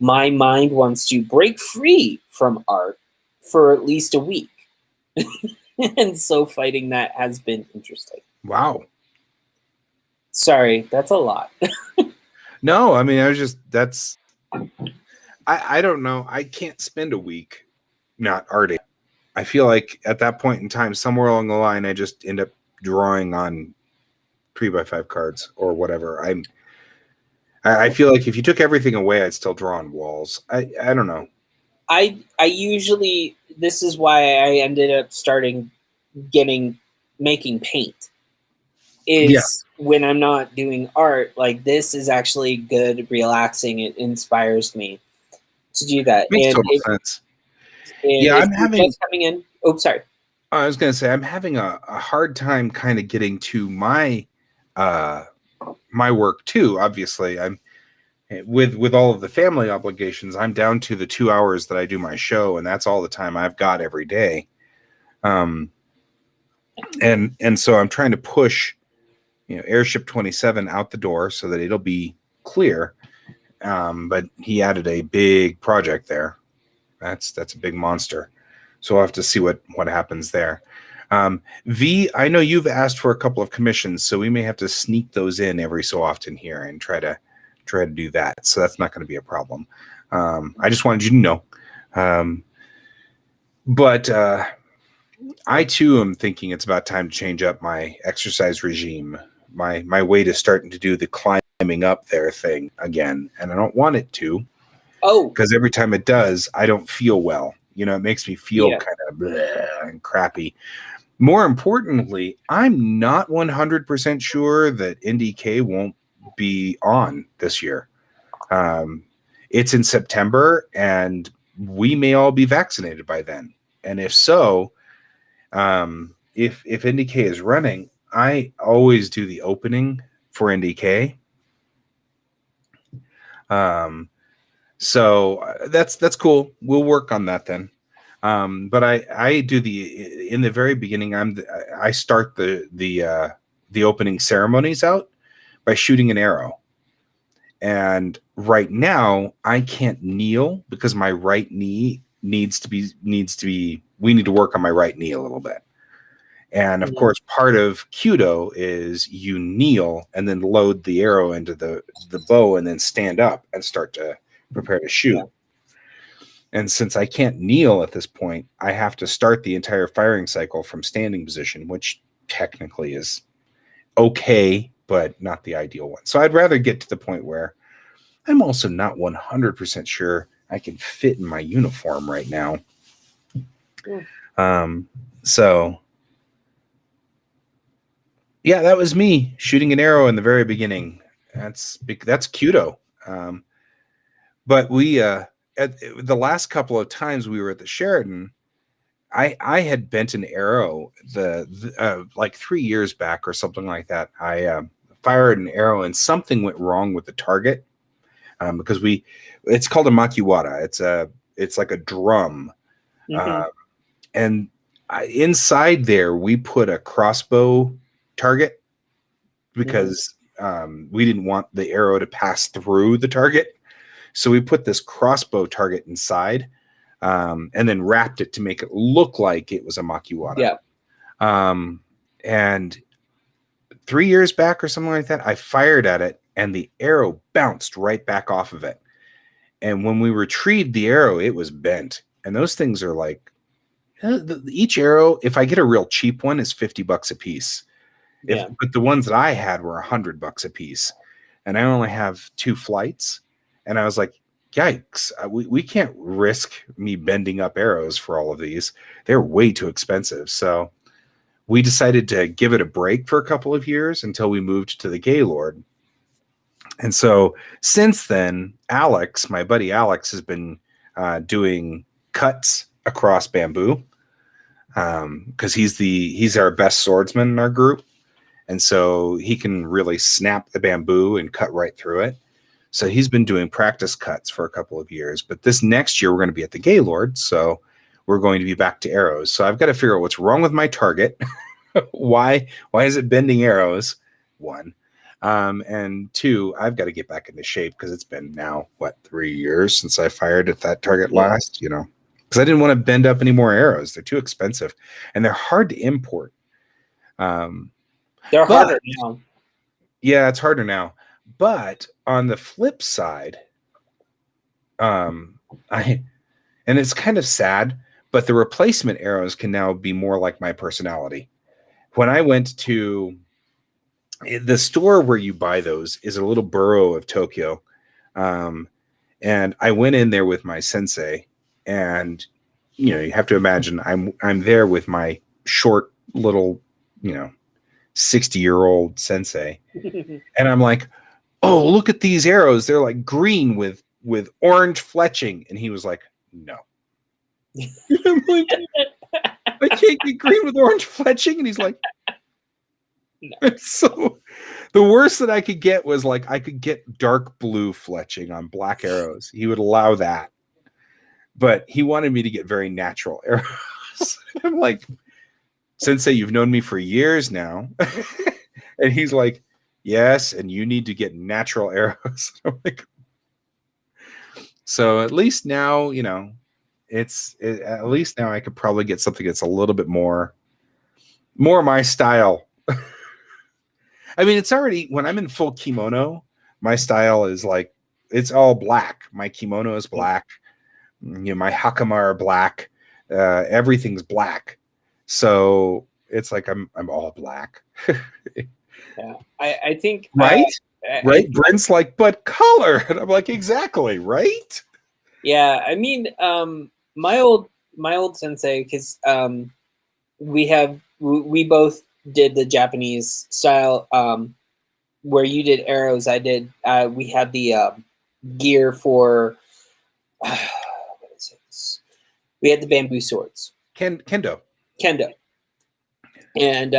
S2: My mind wants to break free from art for at least a week. And so fighting that has been interesting.
S1: Wow.
S2: Sorry, that's a lot.
S1: No, I mean, I don't know. I can't spend a week not arting. I feel like at that point in time, somewhere along the line, I just end up drawing on 3x5 cards or whatever. I feel like if you took everything away, I'd still draw on walls. I don't know.
S2: I usually, this is why I ended up making paint,
S1: Yeah,
S2: is when I'm not doing art, like this is actually good, relaxing. It inspires me to do that.
S1: makes total sense.
S2: And
S1: Yeah,
S2: if you're just coming in, oh, sorry.
S1: I was going to say, I'm having a hard time kind of getting to uh, my work too. Obviously, I'm with all of the family obligations. I'm down to the 2 hours that I do my show, and that's all the time I've got every day. And so I'm trying to push, Airship 27 out the door so that it'll be clear. But he added a big project there. That's a big monster. So we'll have to see what happens there. V, I know you've asked for a couple of commissions, so we may have to sneak those in every so often here and try to do that. So that's not going to be a problem. I just wanted you to know. But I too am thinking it's about time to change up my exercise regime. My weight is starting to do the climbing up there thing again, and I don't want it to.
S2: Oh,
S1: because every time it does, I don't feel well. It makes me feel kind of and crappy. More importantly, I'm not 100% sure that NDK won't be on this year. It's in September, and we may all be vaccinated by then. And if so, if NDK is running, I always do the opening for NDK. So that's cool. We'll work on that then. But I do in the very beginning. I start the opening ceremonies out by shooting an arrow, and right now I can't kneel because my right knee needs to be we need to work on my right knee a little bit. And of course, part of Kyudo is you kneel and then load the arrow into the bow and then stand up and start to prepare to shoot. Yeah. And since I can't kneel at this point, I have to start the entire firing cycle from standing position, which technically is okay, but not the ideal one. So I'd rather get to the point where I'm also not 100% sure I can fit in my uniform right now. So yeah, that was me shooting an arrow in the very beginning. That's Kyudo. But we at the last couple of times we were at the Sheraton, I had bent an arrow like 3 years back or something like that. I fired an arrow and something went wrong with the target because it's called a makiwara. It's like a drum, and inside there we put a crossbow target because we didn't want the arrow to pass through the target. So we put this crossbow target inside and then wrapped it to make it look like it was a makiwara. Yeah. And 3 years back or something like that, I fired at it and the arrow bounced right back off of it. And when we retrieved the arrow, it was bent. And those things are like, each arrow, if I get a real cheap one, is $50 a piece. But the ones that I had were $100 a piece. And I only have 2 flights. And I was like, yikes, we can't risk me bending up arrows for all of these. They're way too expensive. So we decided to give it a break for a couple of years until we moved to the Gaylord. And so since then, Alex, my buddy Alex, has been doing cuts across bamboo because he's our best swordsman in our group. And so he can really snap the bamboo and cut right through it. So he's been doing practice cuts for a couple of years. But this next year, we're going to be at the Gaylord. So we're going to be back to arrows. So I've got to figure out what's wrong with my target. Why is it bending arrows? 1. And 2, I've got to get back into shape because it's been now, 3 years since I fired at that target last, because I didn't want to bend up any more arrows. They're too expensive and they're hard to import.
S2: They're harder now.
S1: Yeah, it's harder now. But on the flip side, and it's kind of sad, but the replacement arrows can now be more like my personality. When I went to the store where you buy those is a little borough of Tokyo. And I went in there with my sensei, and you have to imagine I'm there with my short little 60-year-old sensei, and I'm like, oh, look at these arrows, they're like green with orange fletching, and he was like, no. I'm like, I can't get green with orange fletching, and he's like, no. So the worst that I could get was like I could get dark blue fletching on black arrows. He would allow that, but he wanted me to get very natural arrows. I'm like, Sensei, you've known me for years now. And he's like, yes, and you need to get natural arrows. I'm like, so at least now, at least now I could probably get something that's a little bit more my style. I mean, it's already, when I'm in full kimono, my style is like, it's all black. My kimono is black. My hakama are black. Everything's black. So it's like I'm all black.
S2: Yeah, I think
S1: right. Brent's like, but color, and I'm like, exactly, right?
S2: Yeah, I mean, my old sensei, because we both did the Japanese style, where you did arrows, I did. We had the gear for what is it? We had the bamboo swords.
S1: Kendo.
S2: And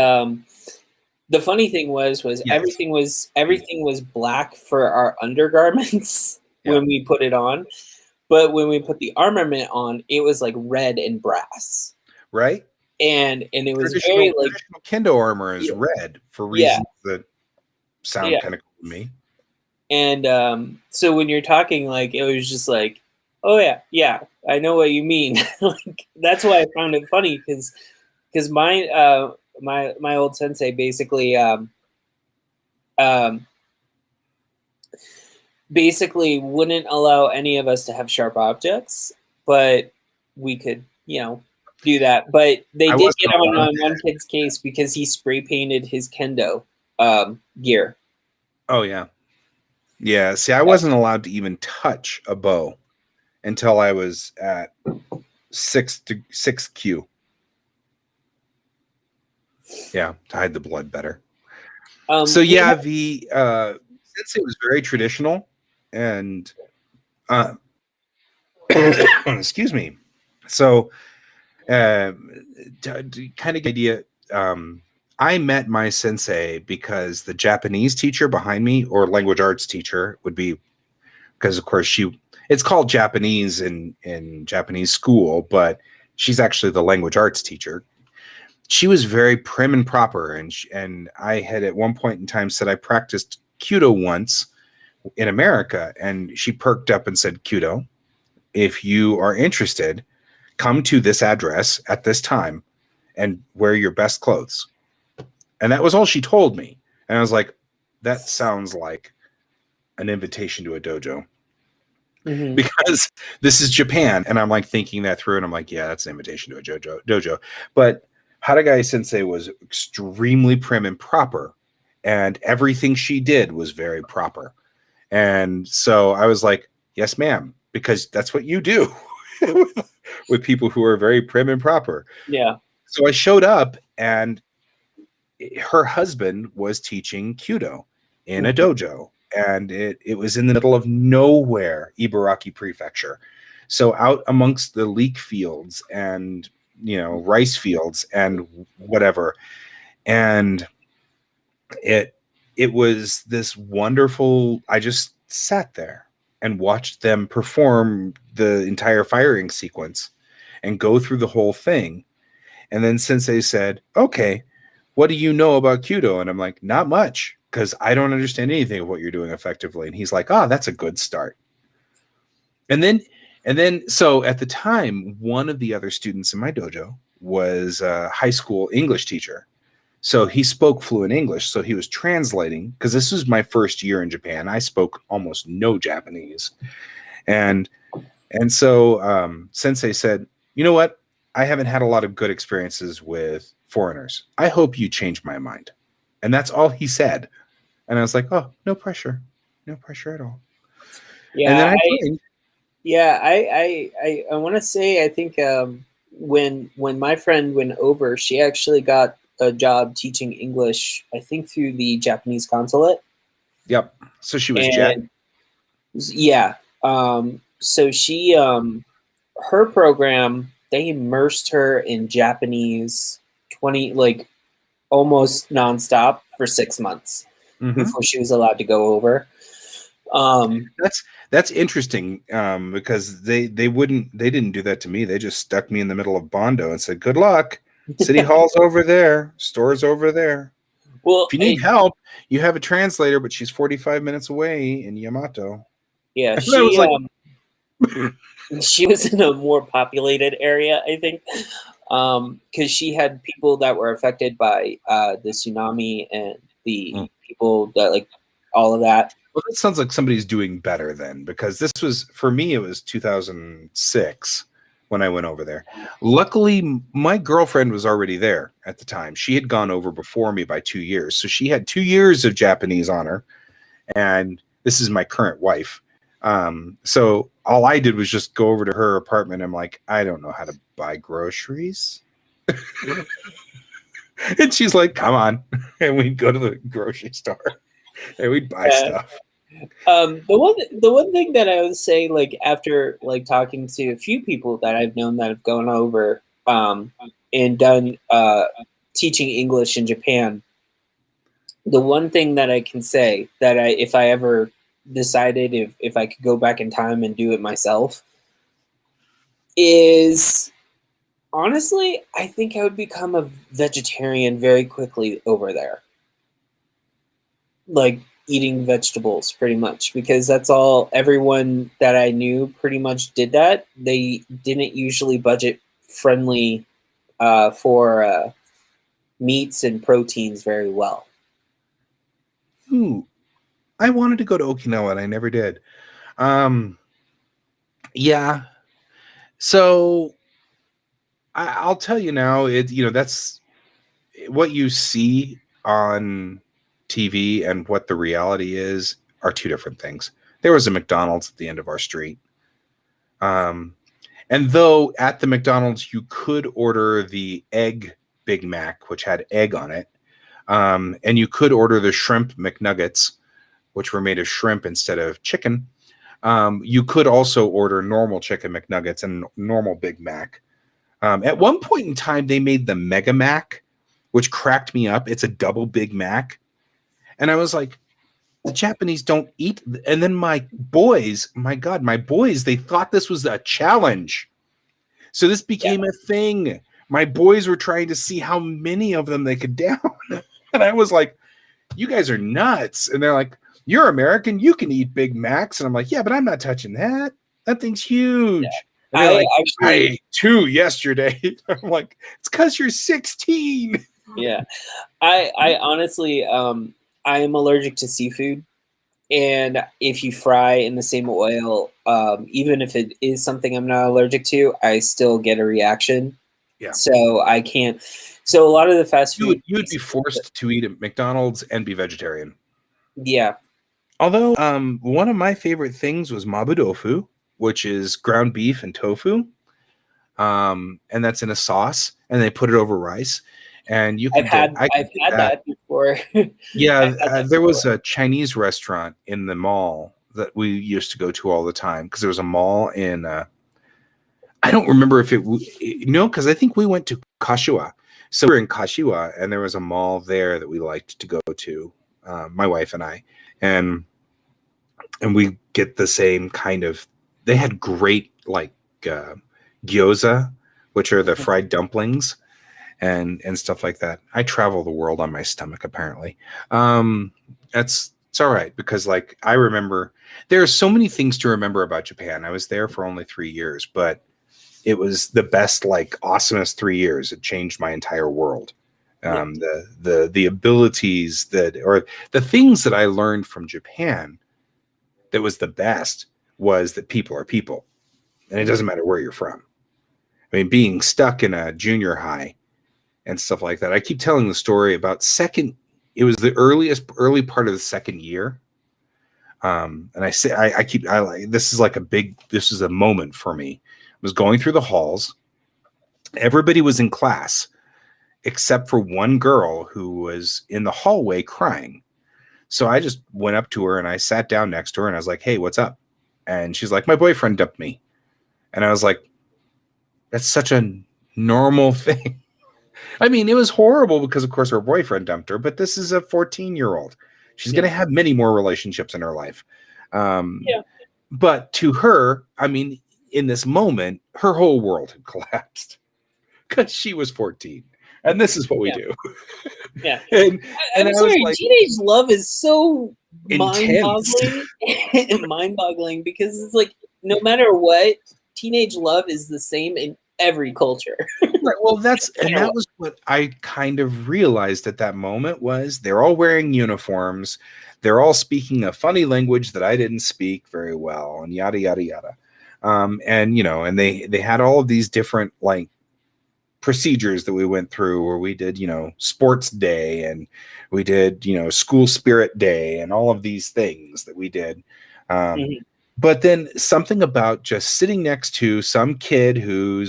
S2: the funny thing was yes. everything was black for our undergarments when we put it on, but when we put the armament on, it was like red and brass.
S1: Right.
S2: And it was very like
S1: kendo armor is red for reasons that sound kind of cool to me.
S2: And so when you're talking, like, it was just like, oh yeah, I know what you mean. Like, that's why I found it funny, because my old sensei basically um, basically wouldn't allow any of us to have sharp objects, but we could, do that. But they
S1: I
S2: did
S1: wasn't
S2: get on
S1: allowed.
S2: one kid's case because he spray painted his kendo gear.
S1: Oh yeah. Yeah. See, I wasn't allowed to even touch a bow until I was at 6Q. Yeah, to hide the blood better. So
S2: We
S1: yeah,
S2: have,
S1: the since it was very traditional and uh excuse me. So to kind of get an idea, um I met my sensei because the Japanese teacher behind me, or language arts teacher, would be, because of course it's called Japanese in Japanese school, but she's actually the language arts teacher. She was very prim and proper, and I had at one point in time said I practiced Kyudo once in America, and she perked up and said, Kyudo, if you are interested, come to this address at this time and wear your best clothes. And that was all she told me. And I was like, that sounds like an invitation to a dojo.
S2: mhm.
S1: Because this is Japan. And I'm like thinking that through, and I'm like, yeah, that's an invitation to a dojo. But Hadagai Sensei was extremely prim and proper, and everything she did was very proper. And so I was like, yes, ma'am, because that's what you do with people who are very prim and proper.
S2: Yeah.
S1: So I showed up, and her husband was teaching Kyudo in a
S2: Mhm.
S1: dojo, and it was in the middle of nowhere, Ibaraki Prefecture. So out amongst the leek fields and rice fields and whatever. And it it was this wonderful, I just sat there and watched them perform the entire firing sequence and go through the whole thing. And then Sensei said, okay, what do you know about Kyudo? And I'm like, not much, because I don't understand anything of what you're doing effectively. And he's like, that's a good start. And then so at the time, one of the other students in my dojo was a high school English teacher. So he spoke fluent English. So he was translating, because this was my first year in Japan. I spoke almost no Japanese. And so Sensei said, you know what? I haven't had a lot of good experiences with foreigners. I hope you change my mind. And that's all he said. And I was like, oh, no pressure. No pressure at all. And then
S2: Yeah,
S1: I joined.
S2: I want to say, I think when my friend went over, she actually got a job teaching English, I think through the Japanese consulate.
S1: Yep. So she was Jet.
S2: And yeah, so she her program, they immersed her in Japanese 20, like, almost nonstop for 6 months
S1: Mm-hmm.
S2: before she was allowed to go over.
S1: That's interesting, because they didn't do that to me. They just stuck me in the middle of Bondo and said, good luck. City Hall's over there. Store's over there.
S2: Well,
S1: If you need help, you have a translator, but she's 45 minutes away in Yamato.
S2: yeah,
S1: And I was like,
S2: she was in a more populated area, I think, because she had people that were affected by the tsunami and the people that, like, all of that.
S1: well, that sounds like somebody's doing better then, because this was, for me, it was 2006 when I went over there. Luckily, my girlfriend was already there at the time. She had gone over before me by 2 years. So she had 2 years of Japanese on her. And this is my current wife. So all I did was just go over to her apartment. I'm like, I don't know how to buy groceries. And she's like, come on. And we'd go to the grocery store and we'd buy stuff.
S2: The one thing that I would say, like, after, like, talking to a few people that I've known that have gone over and done teaching English in Japan, the one thing that I can say that if I ever decided if I could go back in time and do it myself, is, honestly, I think I would become a vegetarian very quickly over there. Like, eating vegetables pretty much, because that's all everyone that I knew pretty much did that. They didn't usually budget friendly for meats and proteins very well.
S1: Ooh, I wanted to go to Okinawa and I never did. Yeah. So I'll tell you now, that's what you see on TV and what the reality is are two different things. There was a McDonald's at the end of our street. And though at the McDonald's you could order the egg Big Mac, which had egg on it, and you could order the shrimp McNuggets, which were made of shrimp instead of chicken. You could also order normal chicken McNuggets and normal Big Mac. At one point in time, they made the Mega Mac, which cracked me up. It's a double Big Mac. And I was like, the Japanese don't eat. And then my boys, they thought this was a challenge. So this became a thing. My boys were trying to see how many of them they could down. And I was like, you guys are nuts. And they're like, you're American. You can eat Big Macs. And I'm like, yeah, but I'm not touching that. That thing's huge. Yeah. I ate 2 yesterday. I'm like, it's because you're 16.
S2: Yeah. I honestly, I am allergic to seafood. And if you fry in the same oil, even if it is something I'm not allergic to, I still get a reaction.
S1: Yeah.
S2: So I can't. So a lot of the fast food.
S1: You would be forced to eat at McDonald's and be vegetarian.
S2: Yeah.
S1: Although one of my favorite things was mabudofu, which is ground beef and tofu. And that's in a sauce, and they put it over rice. And you can
S2: I've had that before.
S1: Yeah, there was a Chinese restaurant in the mall that we used to go to all the time, because there was a mall in I don't remember if because I think we went to Kashiwa. So we were in Kashiwa, and there was a mall there that we liked to go to, my wife and I, and we get the same kind of. They had great gyoza, which are the fried dumplings, and stuff like that. I travel the world on my stomach, apparently. It's all right, because I remember there are so many things to remember about Japan. I was there for only 3 years, but it was the best, awesomest 3 years. It changed my entire world. The abilities or the things that I learned from Japan that was the best was that people are people, and it doesn't matter where you're from. I mean, being stuck in a junior high and stuff like that. I keep telling the story about it was the early part of the second year. And this is a moment for me. I was going through the halls. Everybody was in class except for one girl who was in the hallway crying. So I just went up to her and I sat down next to her and I was like, hey, what's up? And she's like, my boyfriend dumped me. And I was like, that's such a normal thing. I mean, it was horrible because, of course, her boyfriend dumped her, but this is a 14-year-old. She's going to have many more relationships in her life. But to her, I mean, in this moment, her whole world had collapsed because she was 14. And this is what we do.
S2: Yeah.
S1: and
S2: I'm sorry, teenage love is so
S1: intense.
S2: mind-boggling because it's no matter what, teenage love is the same in every culture.
S1: Right. Well, that was what I kind of realized at that moment was they're all wearing uniforms. They're all speaking a funny language that I didn't speak very well, and yada, yada, yada. And they had all of these different procedures that we went through where we did, sports day, and we did, school spirit day, and all of these things that we did. But then something about just sitting next to some kid who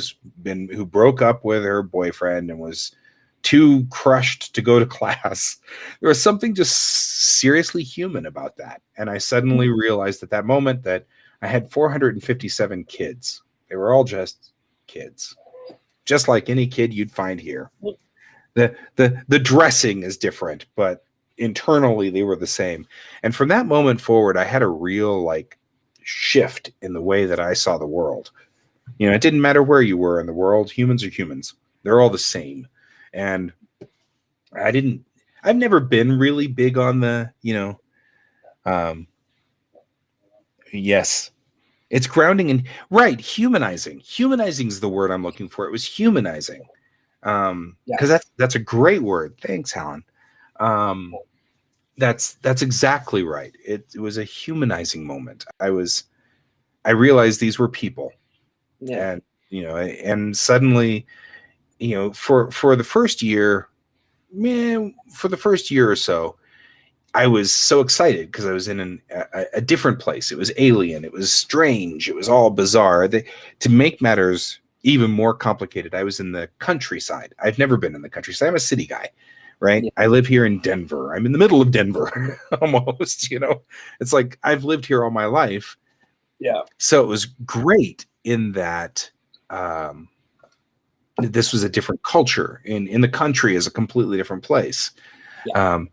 S1: broke up with her boyfriend and was too crushed to go to class. There was something just seriously human about that. And I suddenly realized at that moment that I had 457 kids. They were all just kids, just like any kid you'd find here. The dressing is different, but internally they were the same. And from that moment forward, I had a real shift in the way that I saw the world. It didn't matter where you were in the world. Humans are humans. They're all the same. And I've never been really big on the, Um, yes, it's grounding and right. Humanizing. Humanizing is the word I'm looking for. It was humanizing. Because that's a great word. Thanks, Helen. That's exactly right. It was a humanizing moment. I realized these were people, and and suddenly, for the first year, man, for the first year or so, I was so excited because I was in a different place. It was alien. It was strange. It was all bizarre. To make matters even more complicated, I was in the countryside. I've never been in the countryside. I'm a city guy, right?
S2: Yeah.
S1: I live here in Denver. I'm in the middle of Denver almost, It's like I've lived here all my life.
S2: Yeah.
S1: So it was great in that this was a different culture. In the country is a completely different place.
S2: Yeah.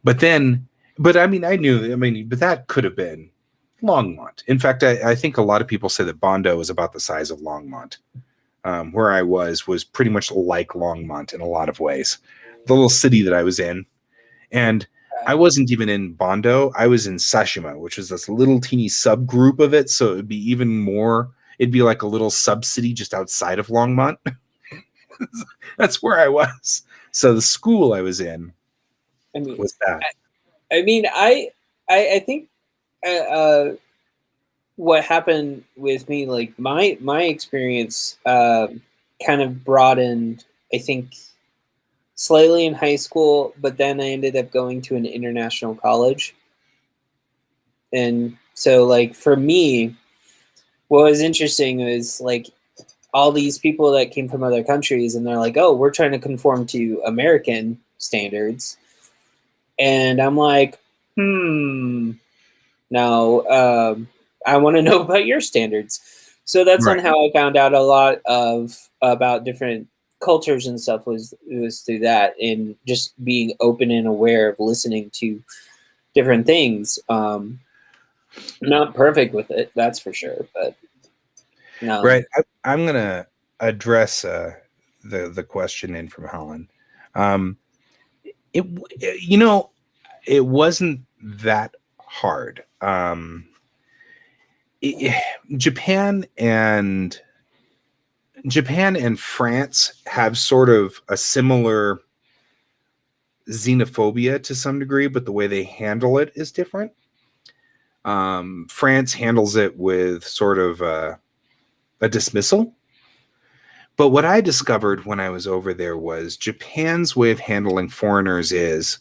S1: But I mean, but that could have been Longmont. In fact, I think a lot of people say that Bondo is about the size of Longmont. Where I was pretty much like Longmont in a lot of ways. The little city that I was in. And I wasn't even in Bondo. I was in Sashima, which was this little teeny subgroup of it. So it'd be even more, it'd be like a little sub-city just outside of Longmont. That's where I was. So the school I was in was that.
S2: I think what happened with me, like my experience, kind of broadened, I think, slightly in high school, but then I ended up going to an international college. And so, like, for me, what was interesting was, like, all these people that came from other countries, and they're like, oh, we're trying to conform to American standards. And I'm like, no, I want to know about your standards. So that's on how I found out a lot about different cultures and stuff was through that, and just being open and aware of listening to different things. Not perfect with it, that's for sure, but no.
S1: Right. I'm gonna address the question in from Helen. It it wasn't that hard. Japan and France have sort of a similar xenophobia to some degree, but the way they handle it is different. France handles it with sort of a dismissal. But what I discovered when I was over there was Japan's way of handling foreigners is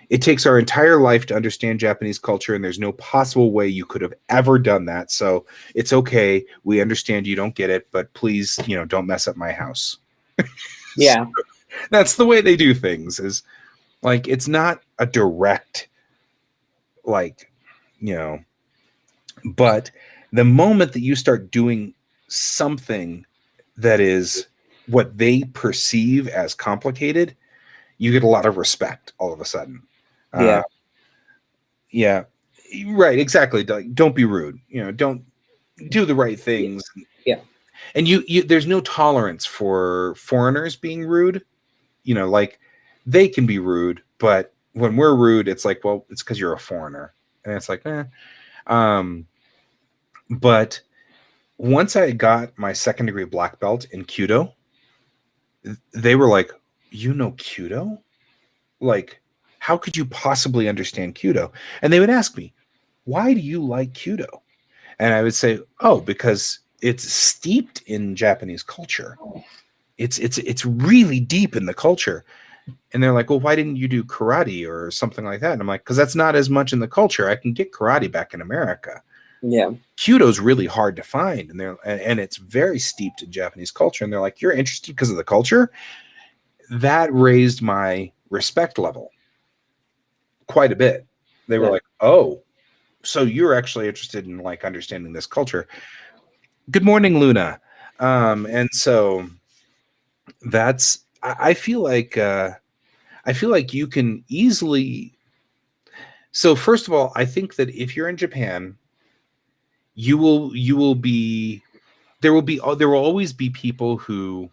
S1: it takes our entire life to understand Japanese culture, and there's no possible way you could have ever done that. So it's okay. We understand you don't get it, but please, don't mess up my house.
S2: Yeah.
S1: So that's the way they do things, is like, it's not a direct, like, but the moment that you start doing something that is what they perceive as complicated, you get a lot of respect all of a sudden. Yeah, right. Exactly. Don't be rude. Don't do the right things.
S2: Yeah.
S1: And you there's no tolerance for foreigners being rude. Like, they can be rude, but when we're rude, it's like, well, it's because you're a foreigner, and it's like, But once I got my second degree black belt in Kyudo, they were like, Kyudo? Like, how could you possibly understand Kyudo? And they would ask me, why do you like Kyudo? And I would say, oh, because it's steeped in Japanese culture. It's really deep in the culture. And they're like, well, why didn't you do karate or something like that? And I'm like, because that's not as much in the culture. I can get karate back in America.
S2: Yeah.
S1: Kyudo's really hard to find, and it's very steeped in Japanese culture. And they're like, you're interested because of the culture? That raised my respect level quite a bit. They were like, oh, so you're actually interested in, like, understanding this culture. Good morning, Luna. And so that's, I feel like you can easily. So first of all, I think that if you're in Japan, there will always be people who,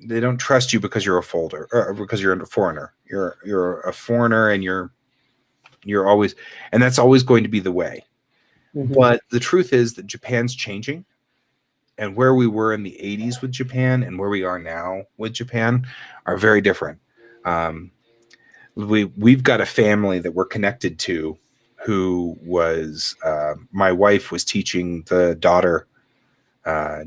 S1: they don't trust you because you're a folder, or because you're a foreigner. You're a foreigner, and you're You're always, and that's always going to be the way.
S2: Mhm.
S1: But the truth is that Japan's changing, and where we were in the 80s with Japan and where we are now with Japan are very different. Um, we've got a family that we're connected to who was my wife was teaching the daughter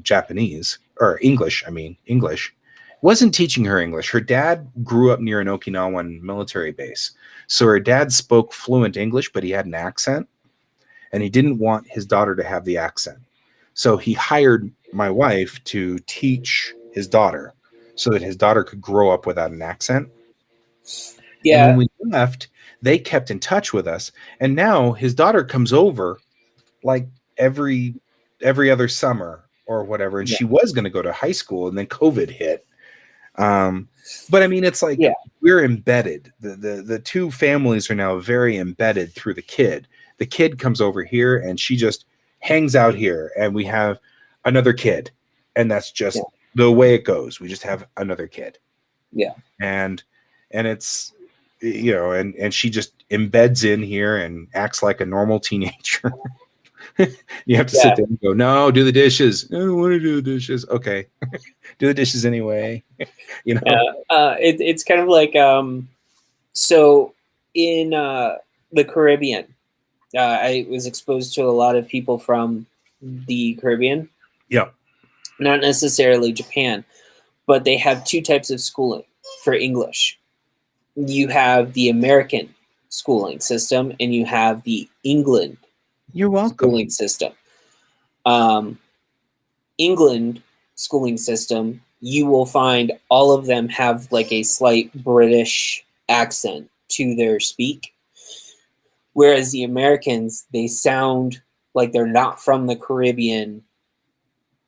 S1: Japanese or English. I mean, English. Wasn't teaching her English. Her dad grew up near an Okinawan military base. So her dad spoke fluent English, but he had an accent, and he didn't want his daughter to have the accent. So he hired my wife to teach his daughter so that his daughter could grow up without an accent. And when
S2: Yeah.
S1: we left, they kept in touch with us. And now his daughter comes over like every other summer or whatever. And
S2: Yeah.
S1: she was going to go to high school, and then COVID hit. But I mean, it's like
S2: Yeah.
S1: we're embedded. The two families are now very embedded through the kid. The kid comes over here and she just hangs out here, and we have another kid, and that's just
S2: Yeah.
S1: the way it goes. We just have another kid.
S2: Yeah.
S1: And it's, you know, and she just embeds in here and acts like a normal teenager. You have to sit there and go, no, do the dishes. I don't want to do the dishes. Okay. Do the dishes anyway. You know?
S2: It's kind of like so in the Caribbean, I was exposed to a lot of people from the Caribbean,
S1: Yeah.
S2: not necessarily Japan, but they have two types of schooling for English. You have the American schooling system, and you have the England
S1: You're welcome.
S2: schooling system. England schooling system, you will find all of them have like a slight British accent to their speak. Whereas the Americans, they sound like they're not from the Caribbean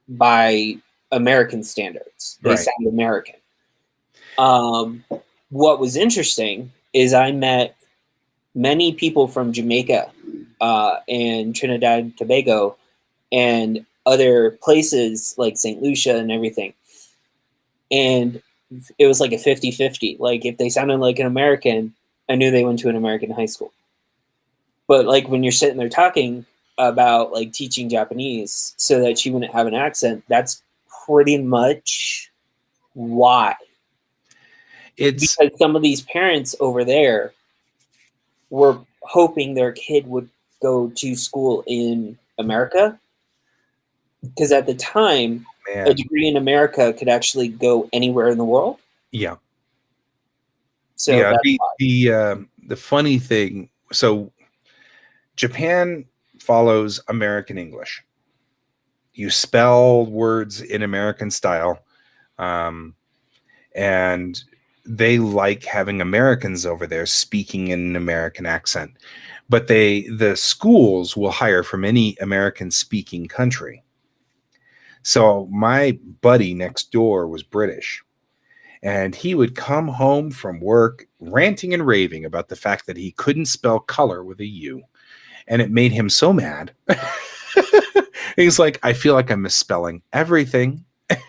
S2: by American standards. They
S1: Right.
S2: sound American. What was interesting is I met many people from Jamaica and Trinidad and Tobago and other places like St. Lucia and everything. And it was like a 50-50. Like if they sounded like an American, I knew they went to an American high school. But like when you're sitting there talking about like teaching Japanese so that she wouldn't have an accent, that's pretty much why.
S1: It's
S2: Because some of these parents over there were hoping their kid would go to school in America. Because at the time, a
S1: man.
S2: degree in America could actually go anywhere in the world.
S1: Yeah.
S2: So
S1: Yeah.
S2: that's why.
S1: The funny thing, so Japan follows American English. You spell words in American style. And they like having Americans over there speaking in an American accent. But the schools will hire from any American speaking country. So my buddy next door was British, and he would come home from work ranting and raving about the fact that he couldn't spell color with a U. And it made him so mad. He's like, I feel like I'm misspelling everything. It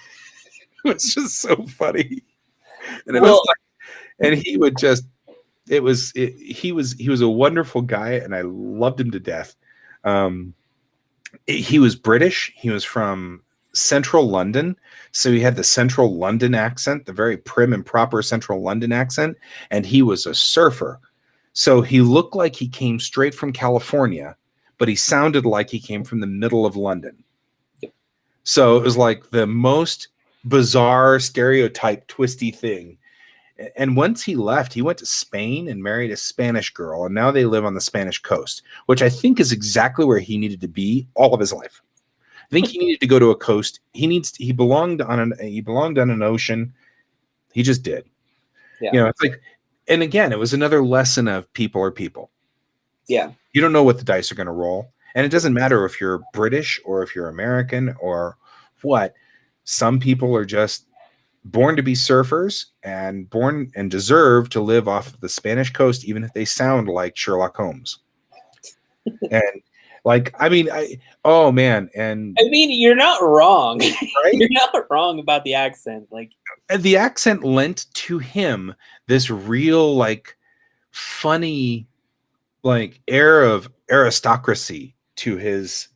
S1: was just so funny. And it was like, and he would just, he was a wonderful guy, and I loved him to death. He was British. He was from Central London. So he had the Central London accent, the very prim and proper Central London accent. And he was a surfer. So he looked like he came straight from California, but he sounded like he came from the middle of London. So it was like the most bizarre, stereotype, twisty thing. And once he left, he went to Spain and married a Spanish girl, and now they live on the Spanish coast, which I think is exactly where he needed to be all of his life. I think he needed to go to a coast. He belonged on an ocean. He just did.
S2: Yeah.
S1: You know, it's like, and again, it was another lesson of people are people.
S2: Yeah.
S1: You don't know what the dice are going to roll. And it doesn't matter if you're British or if you're American or what. Some people are just born to be surfers and born and deserve to live off the Spanish coast, even if they sound like Sherlock Holmes. And like, I mean, oh man. And
S2: I mean, you're not wrong.
S1: Right?
S2: You're not wrong about the accent. Like
S1: the accent lent to him this real, like, funny like air of aristocracy to his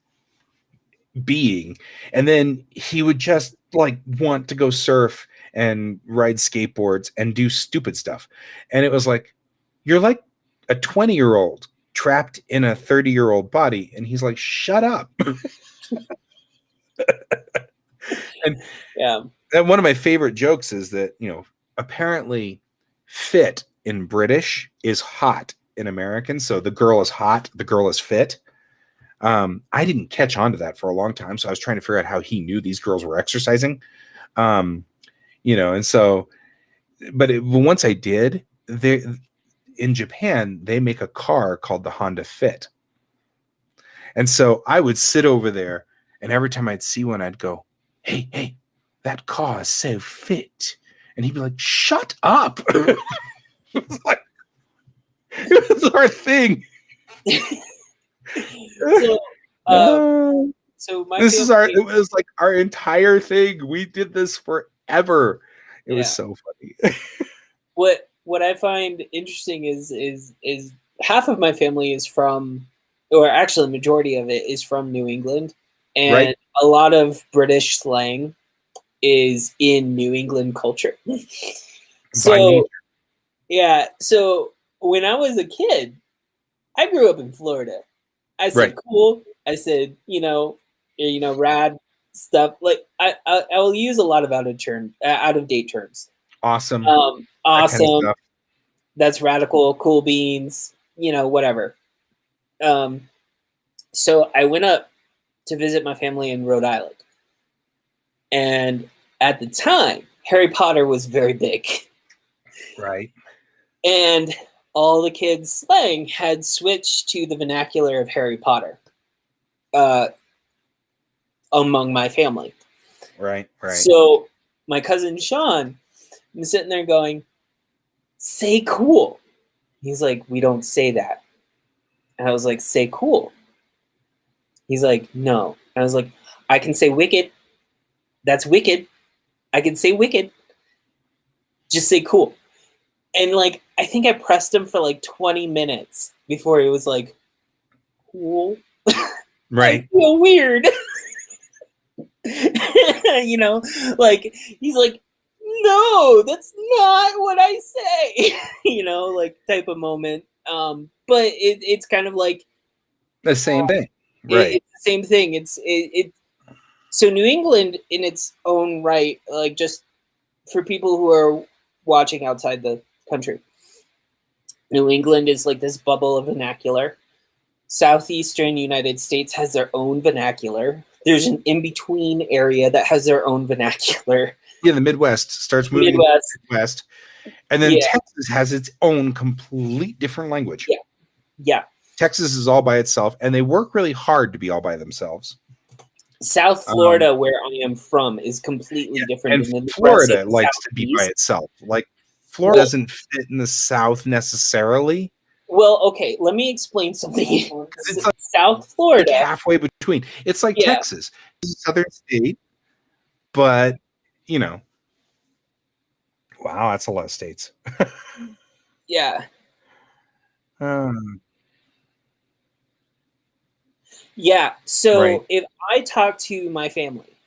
S1: being, and then he would just like want to go surf and ride skateboards and do stupid stuff. And it was like, you're like a 20-year-old trapped in a 30-year-old body, and he's like, shut up. and
S2: Yeah.
S1: and one of my favorite jokes is that, apparently fit in British is hot in American. So the girl is hot, the girl is fit. I didn't catch on to that for a long time, so I was trying to figure out how he knew these girls were exercising. And so, but once I did, in Japan, they make a car called the Honda Fit. And so I would sit over there, and every time I'd see one, I'd go, hey, that car is so fit. And he'd be like, shut up. It was our thing.
S2: So my
S1: this is it was like our entire thing. We did this forever. It was so funny.
S2: What I find interesting is half of my family is from, or actually the majority of it is from New England, and right. A lot of British slang is in New England culture. So when I was a kid, I grew up in Florida. I said cool. I said, rad stuff. Like I'll use a lot of out of date terms.
S1: Awesome.
S2: Awesome. Kind of that's radical, cool beans, whatever. So I went up to visit my family in Rhode Island. And at the time, Harry Potter was very big.
S1: Right.
S2: And all the kids' slang had switched to the vernacular of Harry Potter among my family.
S1: Right.
S2: So my cousin Sean was sitting there going, say cool. He's like, we don't say that. And I was like, say cool. He's like, no. And I was like, I can say wicked. That's wicked. I can say wicked. Just say cool. And like, I think I pressed him for like 20 minutes before he was like, cool.
S1: Right.
S2: I feel weird. Like, he's like, no, that's not what I say. Like type of moment. But it's kind of like
S1: the same thing. Right.
S2: It's the same thing. So New England in its own right, like just for people who are watching outside the country, New England is like this bubble of vernacular. Southeastern United States has their own vernacular. There's an in-between area that has their own vernacular.
S1: Yeah, the Midwest starts moving to the Midwest. And then Texas has its own complete different language.
S2: Yeah.
S1: Texas is all by itself, and they work really hard to be all by themselves.
S2: South Florida, where I am from, is completely different.
S1: And Florida likes to be by itself. Like, Florida doesn't fit in the South necessarily.
S2: Well, okay, let me explain something. It's like South Florida.
S1: Like halfway between. It's like Texas. It's a southern state, but, wow, that's a lot of states.
S2: Yeah. Yeah, so if I talk to my family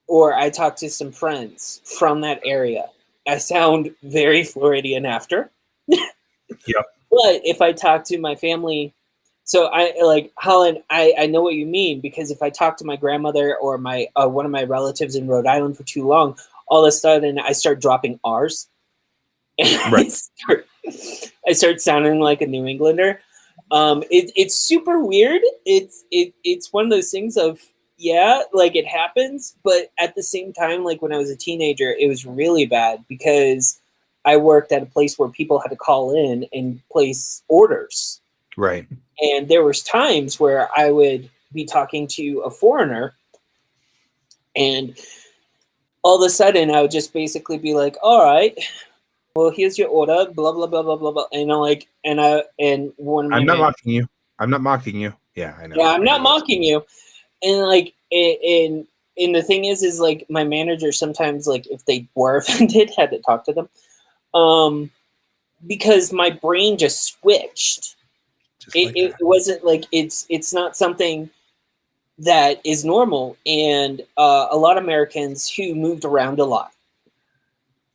S2: or I talk to some friends from that area, I sound very Floridian after.
S1: Yep.
S2: But if I talk to my family, so I like Holland, I know what you mean, because if I talk to my grandmother or my one of my relatives in Rhode Island for too long, all of a sudden I start dropping R's. And I start sounding like a New Englander. It's super weird. It's one of those things of, like it happens, but at the same time, like when I was a teenager, it was really bad because I worked at a place where people had to call in and place orders.
S1: Right.
S2: And there was times where I would be talking to a foreigner and all of a sudden I would just basically be like, all right, well, here's your order, blah, blah, blah, blah, blah, blah. And
S1: I'm not mocking you. I'm not mocking you. Yeah, I know.
S2: Yeah, I'm not mocking you. And like, and the thing is like my manager sometimes, like if they were offended, had to talk to them. Because my brain just switched
S1: just like
S2: it
S1: that.
S2: wasn't like it's not something that is normal, and a lot of Americans who moved around a lot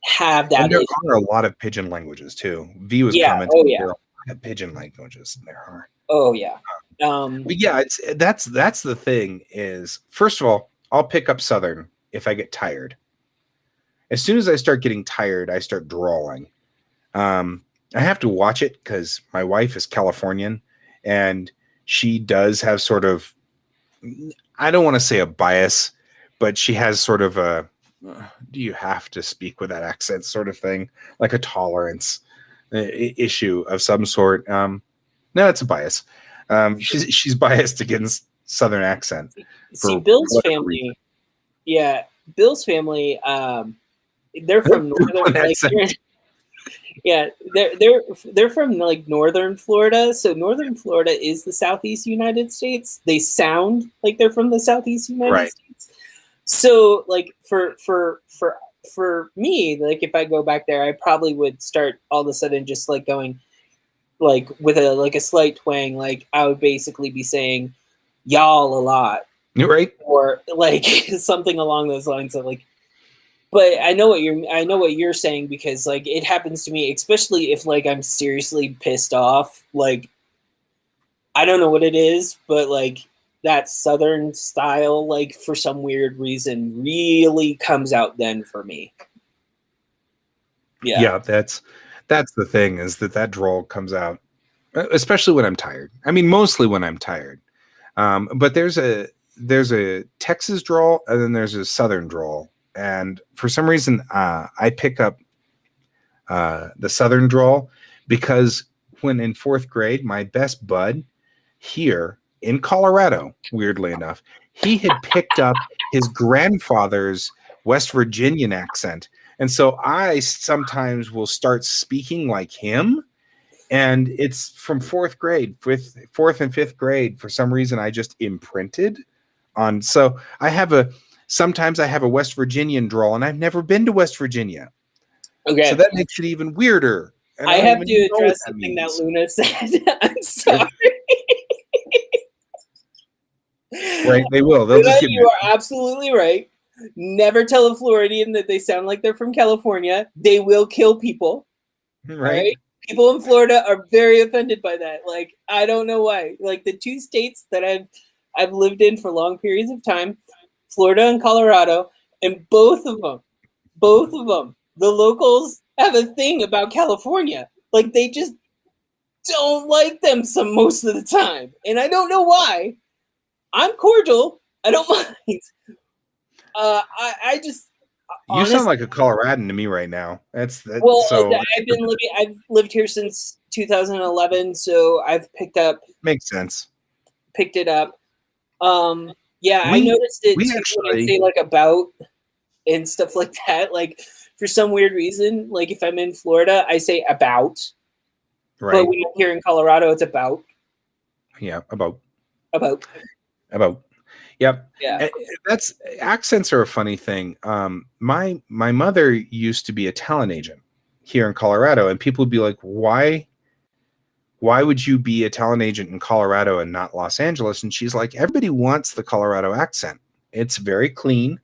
S2: have that
S1: And there
S2: issue.
S1: are a lot of pigeon languages too. V was
S2: Yeah.
S1: commenting
S2: Oh yeah.
S1: there are a lot of pigeon languages. There are.
S2: Oh yeah.
S1: But yeah, that's the thing is, first of all, I'll pick up Southern if I get tired. As soon as I start getting tired, I start drawling. I have to watch it because my wife is Californian, and she does have sort of, I don't want to say a bias, but she has sort of a, do you have to speak with that accent sort of thing, like a tolerance issue of some sort. No, it's a bias. She's biased against Southern accent
S2: See,
S1: for
S2: Bill's
S1: whatever reason.
S2: family. Yeah, Bill's family. They're from northern, like
S1: Accent.
S2: yeah, they're from like northern Florida. So northern Florida is the southeast United States. They sound like they're from the southeast United
S1: Right.
S2: States. So like for me, like if I go back there, I probably would start all of a sudden just like going like with a slight twang. Like I would basically be saying y'all a lot,
S1: You're right.
S2: or like something along those lines of like. But I know what you're saying, because like it happens to me, especially if like I'm seriously pissed off. Like I don't know what it is, but like that Southern style, like for some weird reason, really comes out then for me. Yeah.
S1: Yeah, that's the thing, is that drawl comes out, especially when I'm tired. I mean, mostly when I'm tired. But there's a Texas drawl, and then there's a Southern drawl. And for some reason, I pick up the Southern drawl because when in fourth grade, my best bud here in Colorado, weirdly enough, he had picked up his grandfather's West Virginian accent. And so I sometimes will start speaking like him. And it's from fourth grade, fourth and fifth grade. For some reason, I just imprinted on. So sometimes I have a West Virginian drawl, and I've never been to West Virginia.
S2: Okay.
S1: So that makes it even weirder. And
S2: I have to
S1: even know what
S2: address
S1: that
S2: something that
S1: means.
S2: Luna said. I'm sorry.
S1: Right? They will. They'll
S2: Luna,
S1: just get
S2: you are absolutely right. Never tell a Floridian that they sound like they're from California. They will kill people.
S1: right.
S2: Right? People in Florida are very offended by that. Like, I don't know why. Like the two states that I've lived in for long periods of time, Florida and Colorado, and both of them, the locals have a thing about California. Like they just don't like them some most of the time. And I don't know why. I'm cordial. I don't mind. I just
S1: You sound like a Coloradan to me right now. That's that.
S2: well,
S1: So
S2: I've lived here since 2011, so I've picked
S1: makes sense.
S2: it up. Yeah, I
S1: We
S2: noticed it
S1: we
S2: too when I
S1: actually
S2: say like about and stuff like that. Like for some weird reason, like if I'm in Florida, I say about.
S1: right.
S2: But when I'm here in Colorado, it's about.
S1: Yeah, about. Yep.
S2: Yeah.
S1: That's accents are a funny thing. My mother used to be a talent agent here in Colorado, and people would be like, why would you be a talent agent in Colorado and not Los Angeles? And she's like, everybody wants the Colorado accent. It's very clean.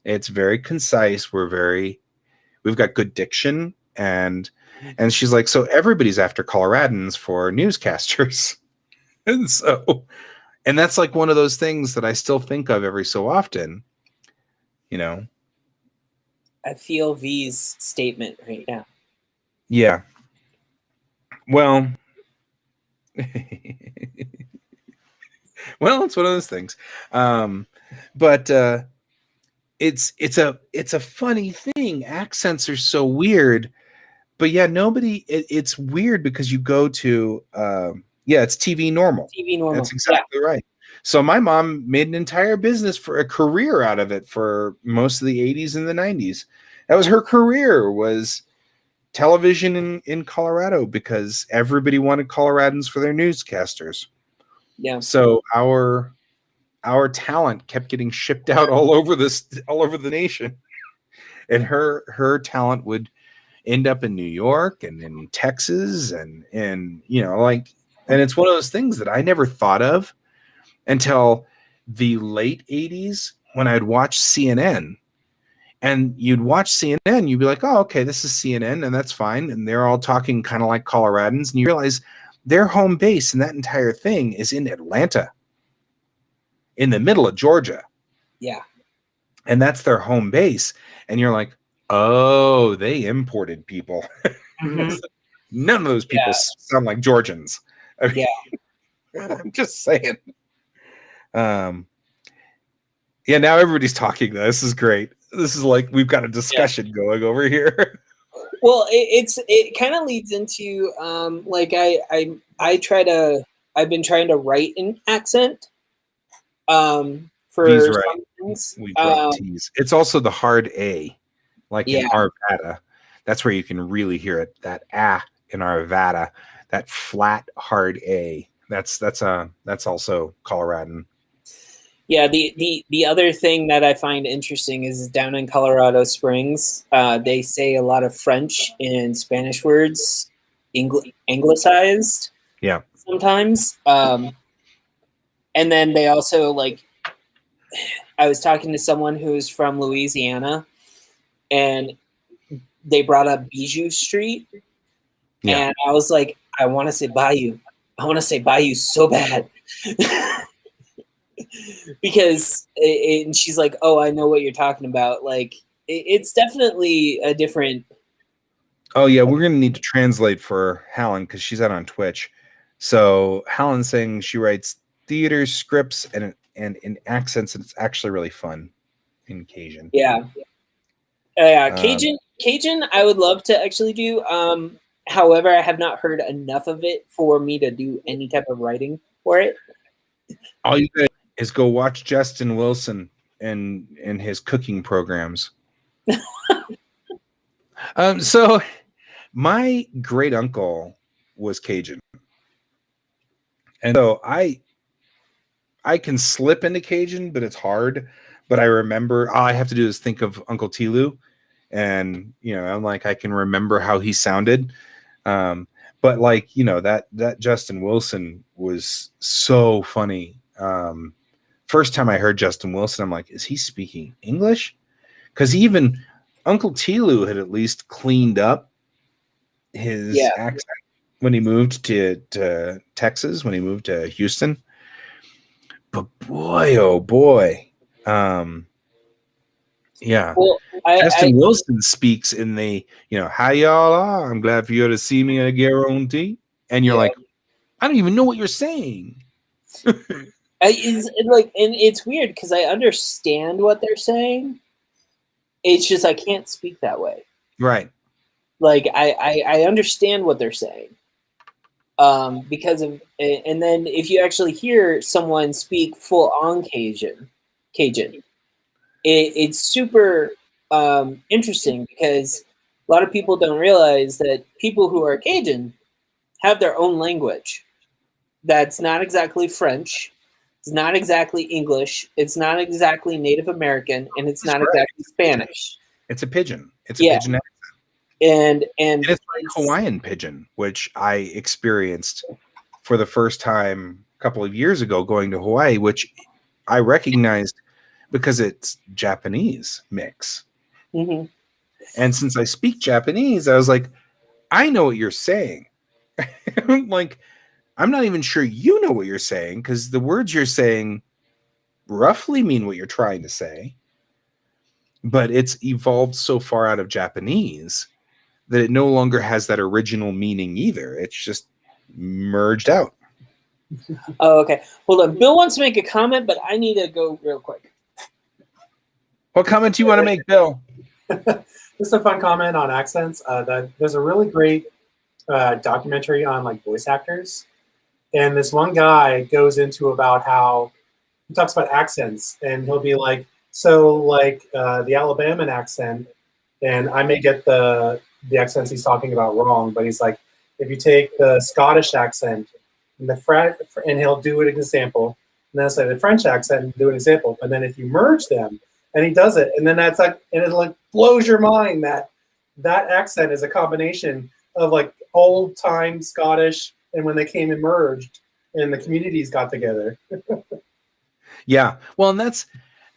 S1: It's very concise. We've got good diction. And she's like, so everybody's after Coloradans for newscasters. And that's like one of those things that I still think of every so often, you know?
S2: I feel V's statement right now.
S1: Yeah. Well, well, it's one of those things. But it's a funny thing. Accents are so weird. But yeah, it's weird because you go to it's TV normal.
S2: TV normal.
S1: That's exactly right. So my mom made an entire business for a career out of it for most of the 80s and the 90s. That was her career, was television in Colorado, because everybody wanted Coloradans for their newscasters.
S2: Yeah.
S1: So our talent kept getting shipped out all over the nation. And her talent would end up in New York and in Texas and like And it's one of those things that I never thought of until the late 80s when I'd watch CNN. And you'd watch CNN, you'd be like, oh, okay, this is CNN, and that's fine. And they're all talking kind of like Coloradans. And you realize their home base and that entire thing is in Atlanta, in the middle of Georgia.
S2: Yeah.
S1: And that's their home base. And you're like, oh, they imported people.
S2: Mhm.
S1: None of those people sound like Georgians. I mean,
S2: Yeah.
S1: I'm just saying. Yeah, now everybody's talking. This is great. This is like we've got a discussion going over here.
S2: Well, it kind of leads into like I've been trying to write an accent for
S1: V's
S2: some
S1: right.
S2: things.
S1: We brought T's. It's also the hard A, like in
S2: Yeah.
S1: Arvada. That's where you can really hear it. That in Arvada, that flat hard A. That's also Coloradan.
S2: Yeah, the other thing that I find interesting is down in Colorado Springs, they say a lot of French and Spanish words, anglicized.
S1: Yeah.
S2: Sometimes, and then they also like. I was talking to someone who is from Louisiana, and they brought up Bijou Street, and I was like, I want to say Bayou. I want to say Bayou so bad. Because and she's like, oh, I know what you're talking about. Like, it's definitely a different.
S1: Oh yeah, we're gonna need to translate for Helen because she's out on Twitch. So Helen's saying she writes theater scripts and in accents, and it's actually really fun in Cajun.
S2: Yeah, Cajun. I would love to actually do. However, I have not heard enough of it for me to do any type of writing for it.
S1: All you gotta is go watch Justin Wilson and his cooking programs. So my great uncle was Cajun, and so I can slip into Cajun, but it's hard. But I remember all I have to do is think of Uncle Tilu, and I'm like I can remember how he sounded. But like that Justin Wilson was so funny. First time I heard Justin Wilson, I'm like, is he speaking English? Because even Uncle Tilu had at least cleaned up his accent when he moved to Texas, when he moved to Houston. But boy, oh boy. Yeah.
S2: Well,
S1: Justin Wilson speaks in the, how y'all are. I'm glad for you to see me, I guarantee. And you're like, I don't even know what you're saying.
S2: And it's weird because I understand what they're saying. It's just I can't speak that way.
S1: Right.
S2: Like I understand what they're saying. Because of, and then if you actually hear someone speak full on Cajun, it's super interesting because a lot of people don't realize that people who are Cajun have their own language. That's not exactly French. It's not exactly English. It's not exactly Native American, and it's not exactly Spanish.
S1: It's a pidgin. It's a pidgin accent.
S2: And
S1: it's like Hawaiian pidgin, which I experienced for the first time a couple of years ago going to Hawaii, which I recognized because it's Japanese mix.
S2: Mm-hmm.
S1: And since I speak Japanese, I was like, I know what you're saying. Like, I'm not even sure you know what you're saying because the words you're saying roughly mean what you're trying to say. But it's evolved so far out of Japanese that it no longer has that original meaning either. It's just merged out.
S2: Oh, okay. Hold on. Bill wants to make a comment, but I need to go real quick.
S1: What comment do you want to make, Bill?
S3: Just a fun comment on accents. There's a really great documentary on like voice actors. And this one guy goes into about how he talks about accents, and he'll be like, so like the Alabama accent, and I may get the accents he's talking about wrong, but he's like, if you take the Scottish accent and and he'll do an example, and then say the French accent and do an example, and then if you merge them, and he does it, and then that's like, and it like blows your mind that accent is a combination of like old time Scottish and when they came and merged and the communities got together.
S1: Yeah. Well, and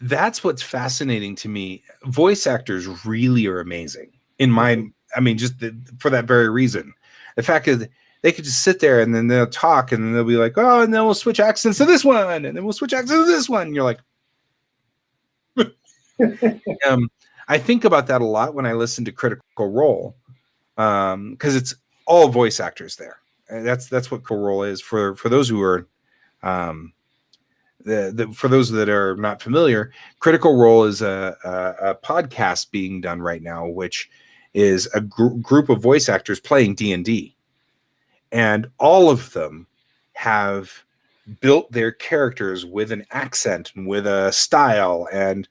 S1: that's what's fascinating to me. Voice actors really are amazing in my, I mean, just for that very reason. The fact is they could just sit there and then they'll talk and then they'll be like, oh, and then we'll switch accents to this one. And then we'll switch accents to this one. And you're like, I think about that a lot when I listen to Critical Role. Because it's all voice actors there. And that's what Critical Role is for those who are, for those that are not familiar. Critical Role is a podcast being done right now, which is a group of voice actors playing D&D, and all of them have built their characters with an accent and with a style, and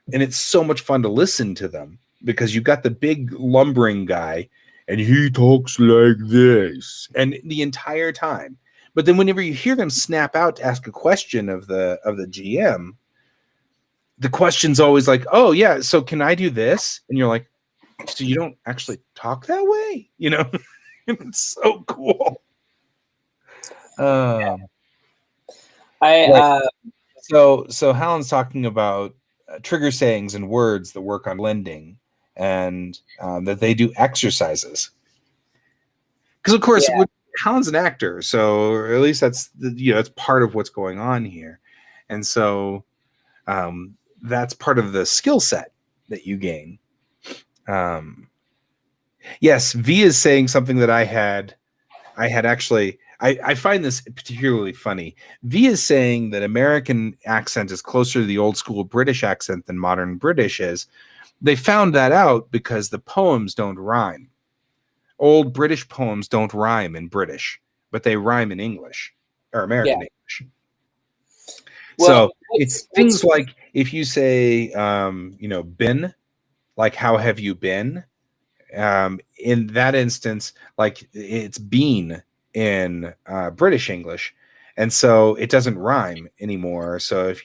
S1: it's so much fun to listen to them because you've got the big lumbering guy and he talks like this and the entire time. But then whenever you hear them snap out to ask a question of the GM, the question's always like, oh yeah, so can I do this? And you're like, so you don't actually talk that way? You know? It's so cool. So Hallen's talking about trigger sayings and words that work on blending, and that they do exercises. Because of course, Hallen's an actor, so or at least that's that's part of what's going on here, and so that's part of the skill set that you gain. Yes, V is saying something that I had actually. I find this particularly funny. V is saying that American accent is closer to the old school British accent than modern British is. They found that out because the poems don't rhyme. Old British poems don't rhyme in British, but they rhyme in English or American English. Well, so it's things like if you say, been, like, how have you been? In that instance, like it's been in British English, and so it doesn't rhyme anymore. So if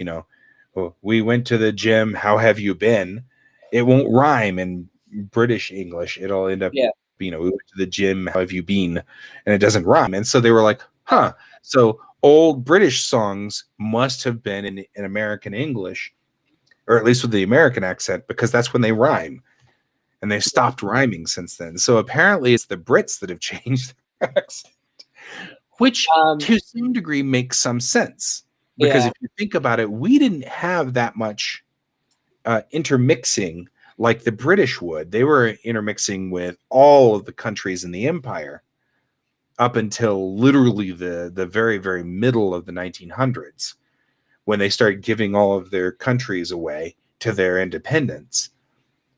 S1: we went to the gym, how have you been? It won't rhyme in British English. It'll end up we went to the gym, how have you been? And it doesn't rhyme. And so they were like, huh, so old British songs must have been in American English, or at least with the American accent, because that's when they rhyme. And they've stopped rhyming since then. So apparently it's the Brits that have changed their accent, which to some degree makes some sense. Because if you think about it, we didn't have that much intermixing like the British would. They were intermixing with all of the countries in the empire up until literally the very, very middle of the 1900s, when they started giving all of their countries away to their independence.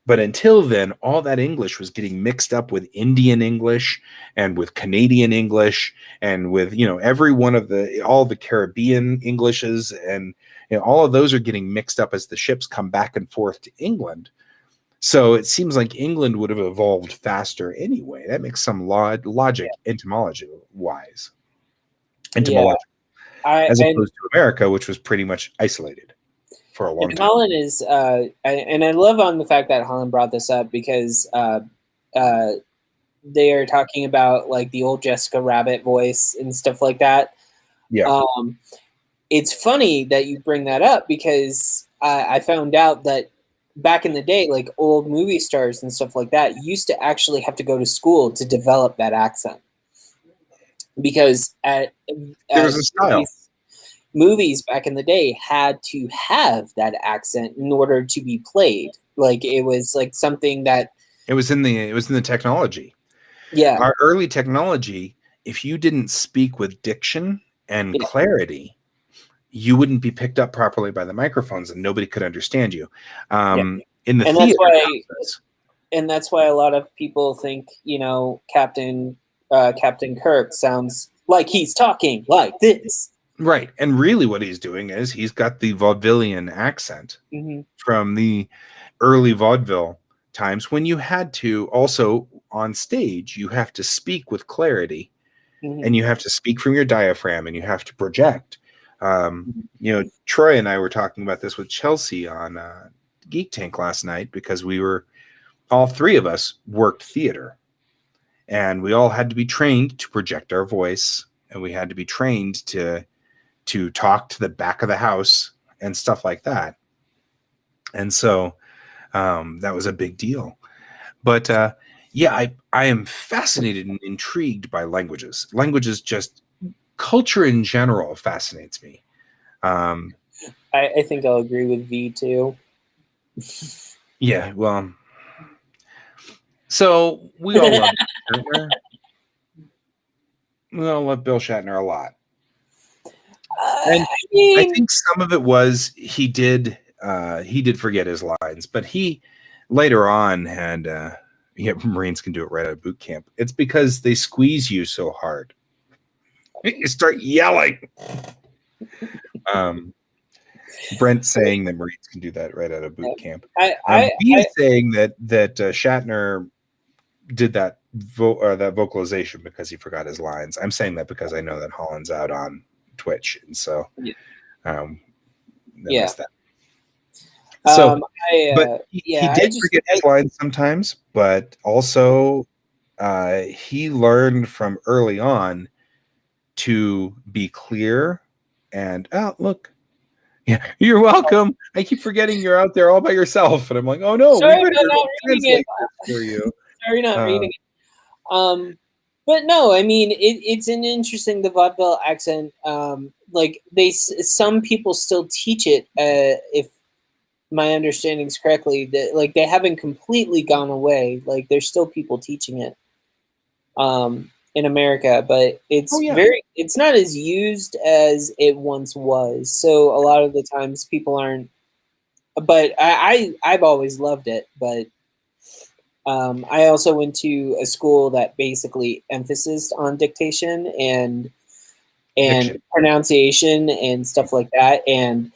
S1: But until then, all that English was getting mixed up with Indian English and with Canadian English and with, every one of all the Caribbean Englishes, and all of those are getting mixed up as the ships come back and forth to England. So it seems like England would have evolved faster anyway. That makes some logic etymology-wise. As opposed to America, which was pretty much isolated for a long time.
S2: Holland is, and I love on the fact that Holland brought this up because they are talking about like the old Jessica Rabbit voice and stuff like that.
S1: Yeah.
S2: It's funny that you bring that up because I found out that back in the day, like old movie stars and stuff like that used to actually have to go to school to develop that accent, because there
S1: was a style.
S2: Movies back in the day had to have that accent in order to be played. Like it was like something that
S1: it was in the technology.
S2: Yeah.
S1: Our early technology, if you didn't speak with diction and clarity, you wouldn't be picked up properly by the microphones and nobody could understand you. In the theater
S2: and that's why a lot of people think, Captain Kirk sounds like he's talking like this.
S1: Right. And really what he's doing is he's got the vaudevillian accent from the early vaudeville times, when you had to also on stage, you have to speak with clarity and you have to speak from your diaphragm and you have to project. Troy and I were talking about this with Chelsea on Geek Tank last night, because all three of us worked theater. and we all had to be trained to project our voice, and we had to be trained to talk to the back of the house and stuff like that. And so that was a big deal. But yeah, I am fascinated and intrigued by languages. Languages, just culture in general, fascinates me.
S2: I think I'll agree with V too.
S1: Yeah, well, so we all love Shatner. We all love Bill Shatner a lot. And I think some of it was he did forget his lines, but he later on had Marines can do it right out of boot camp. It's because they squeeze you so hard. You start yelling. Brent saying that Marines can do that right out of boot camp. He is saying that Shatner did that vocalization because he forgot his lines. I'm saying that because I know that Holland's out on Twitch, and so missed that. So, but he did forget his lines sometimes, but also he learned from early on to be clear and look. Yeah, you're welcome. I keep forgetting you're out there all by yourself, and I'm like, oh no,
S2: sorry about not reading it
S1: for you.
S2: Sorry, not reading it. But no, I mean, it's an interesting the vaudeville accent. Like some people still teach it. If my understanding is correctly, that like they haven't completely gone away. Like there's still people teaching it. In America, but it's it's not as used as it once was. So a lot of the times people aren't, but I've always loved it. But I also went to a school that basically emphasized on dictation and pronunciation and stuff like that. And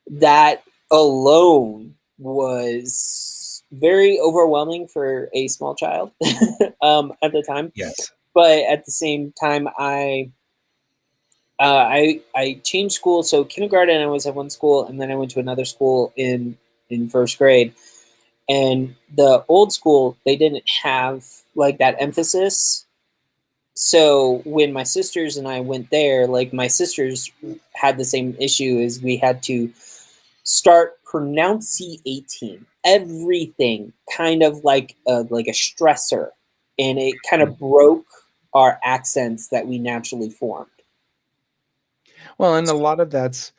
S2: that alone was very overwhelming for a small child at the time.
S1: Yes.
S2: But at the same time, I changed school. So kindergarten, I was at one school, and then I went to another school in first grade. And the old school, they didn't have like that emphasis. So when my sisters and I went there, like my sisters had the same issue as we had to start pronunciating everything kind of like a stressor, and it kind of broke our accents that we naturally formed.
S1: Well, and a lot of that's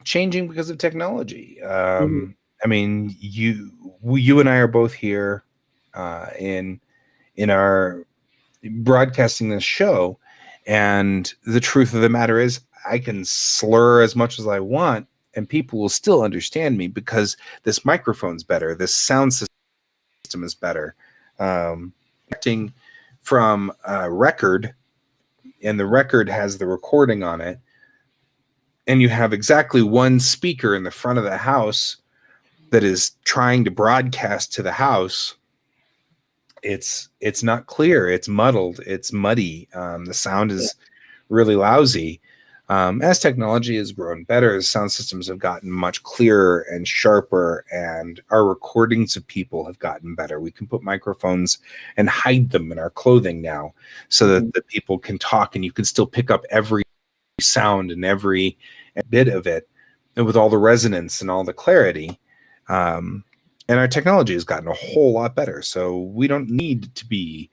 S1: changing because of technology. I mean, you and I are both here in our broadcasting this show, and the truth of the matter is I can slur as much as I want and people will still understand me because this microphone's better, this sound system is better. Acting from a record, and the record has the recording on it, and you have exactly one speaker in the front of the house that is trying to broadcast to the house. It's not clear, it's muddled, it's muddy, the sound is really lousy. As technology has grown better, the sound systems have gotten much clearer and sharper, and our recordings of people have gotten better. We can put microphones and hide them in our clothing now so that the people can talk and you can still pick up every sound and every bit of it, and with all the resonance and all the clarity. And our technology has gotten a whole lot better, so we don't need to be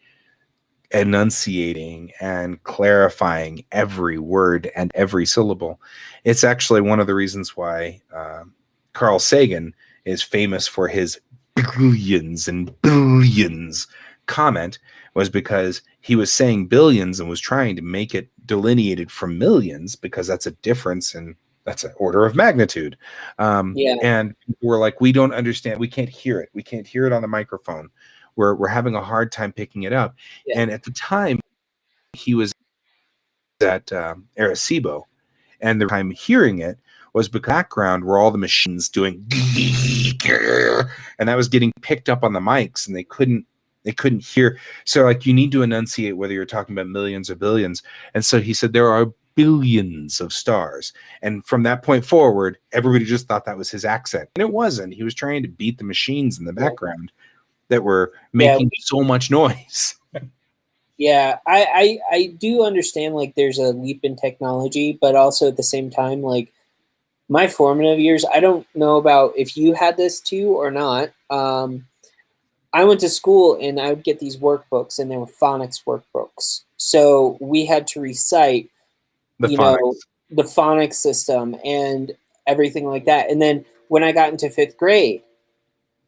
S1: enunciating and clarifying every word and every syllable. It's actually one of the reasons why Carl Sagan is famous for his billions and billions comment, was because he was saying billions and was trying to make it delineated from millions, because that's a difference, and that's an order of magnitude. And we're like, we don't understand, we can't hear it, on the microphone, we're having a hard time picking it up. And at the time he was at Arecibo, and the time hearing it was because background were all the machines doing and that was getting picked up on the mics, and they couldn't hear. So like, you need to enunciate whether you're talking about millions or billions. And so he said there are billions of stars, and from that point forward everybody just thought that was his accent, and it wasn't. He was trying to beat the machines in the background that were making so much noise.
S2: Yeah, I do understand like there's a leap in technology, but also at the same time, like my formative years, I don't know about if you had this too or not. I went to school and I would get these workbooks and they were phonics workbooks. So we had to recite,
S1: The
S2: you
S1: phonics.
S2: know, the phonics system and everything like that. And then when I got into fifth grade,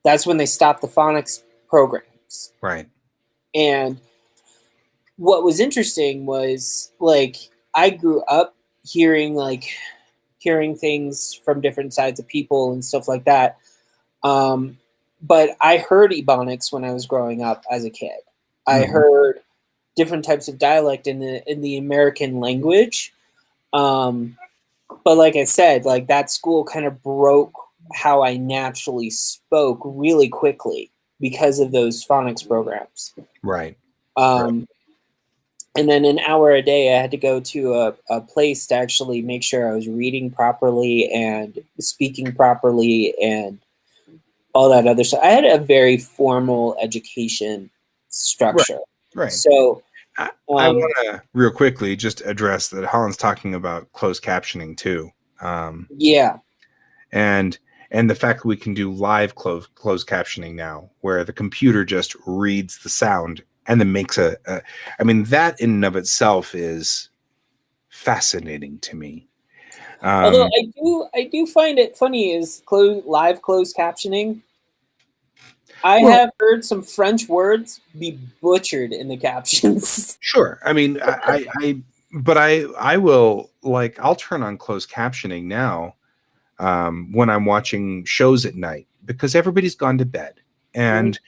S2: that's when they stopped the phonics programs.
S1: Right.
S2: And what was interesting was like I grew up hearing things from different sides of people and stuff like that. But I heard Ebonics when I was growing up as a kid. I heard different types of dialect in the American language. But like I said, like that school kind of broke how I naturally spoke really quickly because of those phonics programs.
S1: Right.
S2: And then an hour a day, I had to go to a place to actually make sure I was reading properly and speaking properly and all that other stuff. I had a very formal education structure.
S1: Right.
S2: So
S1: I want to real quickly just address that Holland's talking about closed captioning too.
S2: Yeah.
S1: And the fact that we can do live closed captioning now, where the computer just reads the sound and then makes I mean, that in and of itself is fascinating to me.
S2: Although I do find it funny is live closed captioning. I have heard some French words be butchered in the captions.
S1: Sure. I mean, but I will, like, I'll turn on closed captioning now when I'm watching shows at night because everybody's gone to bed. And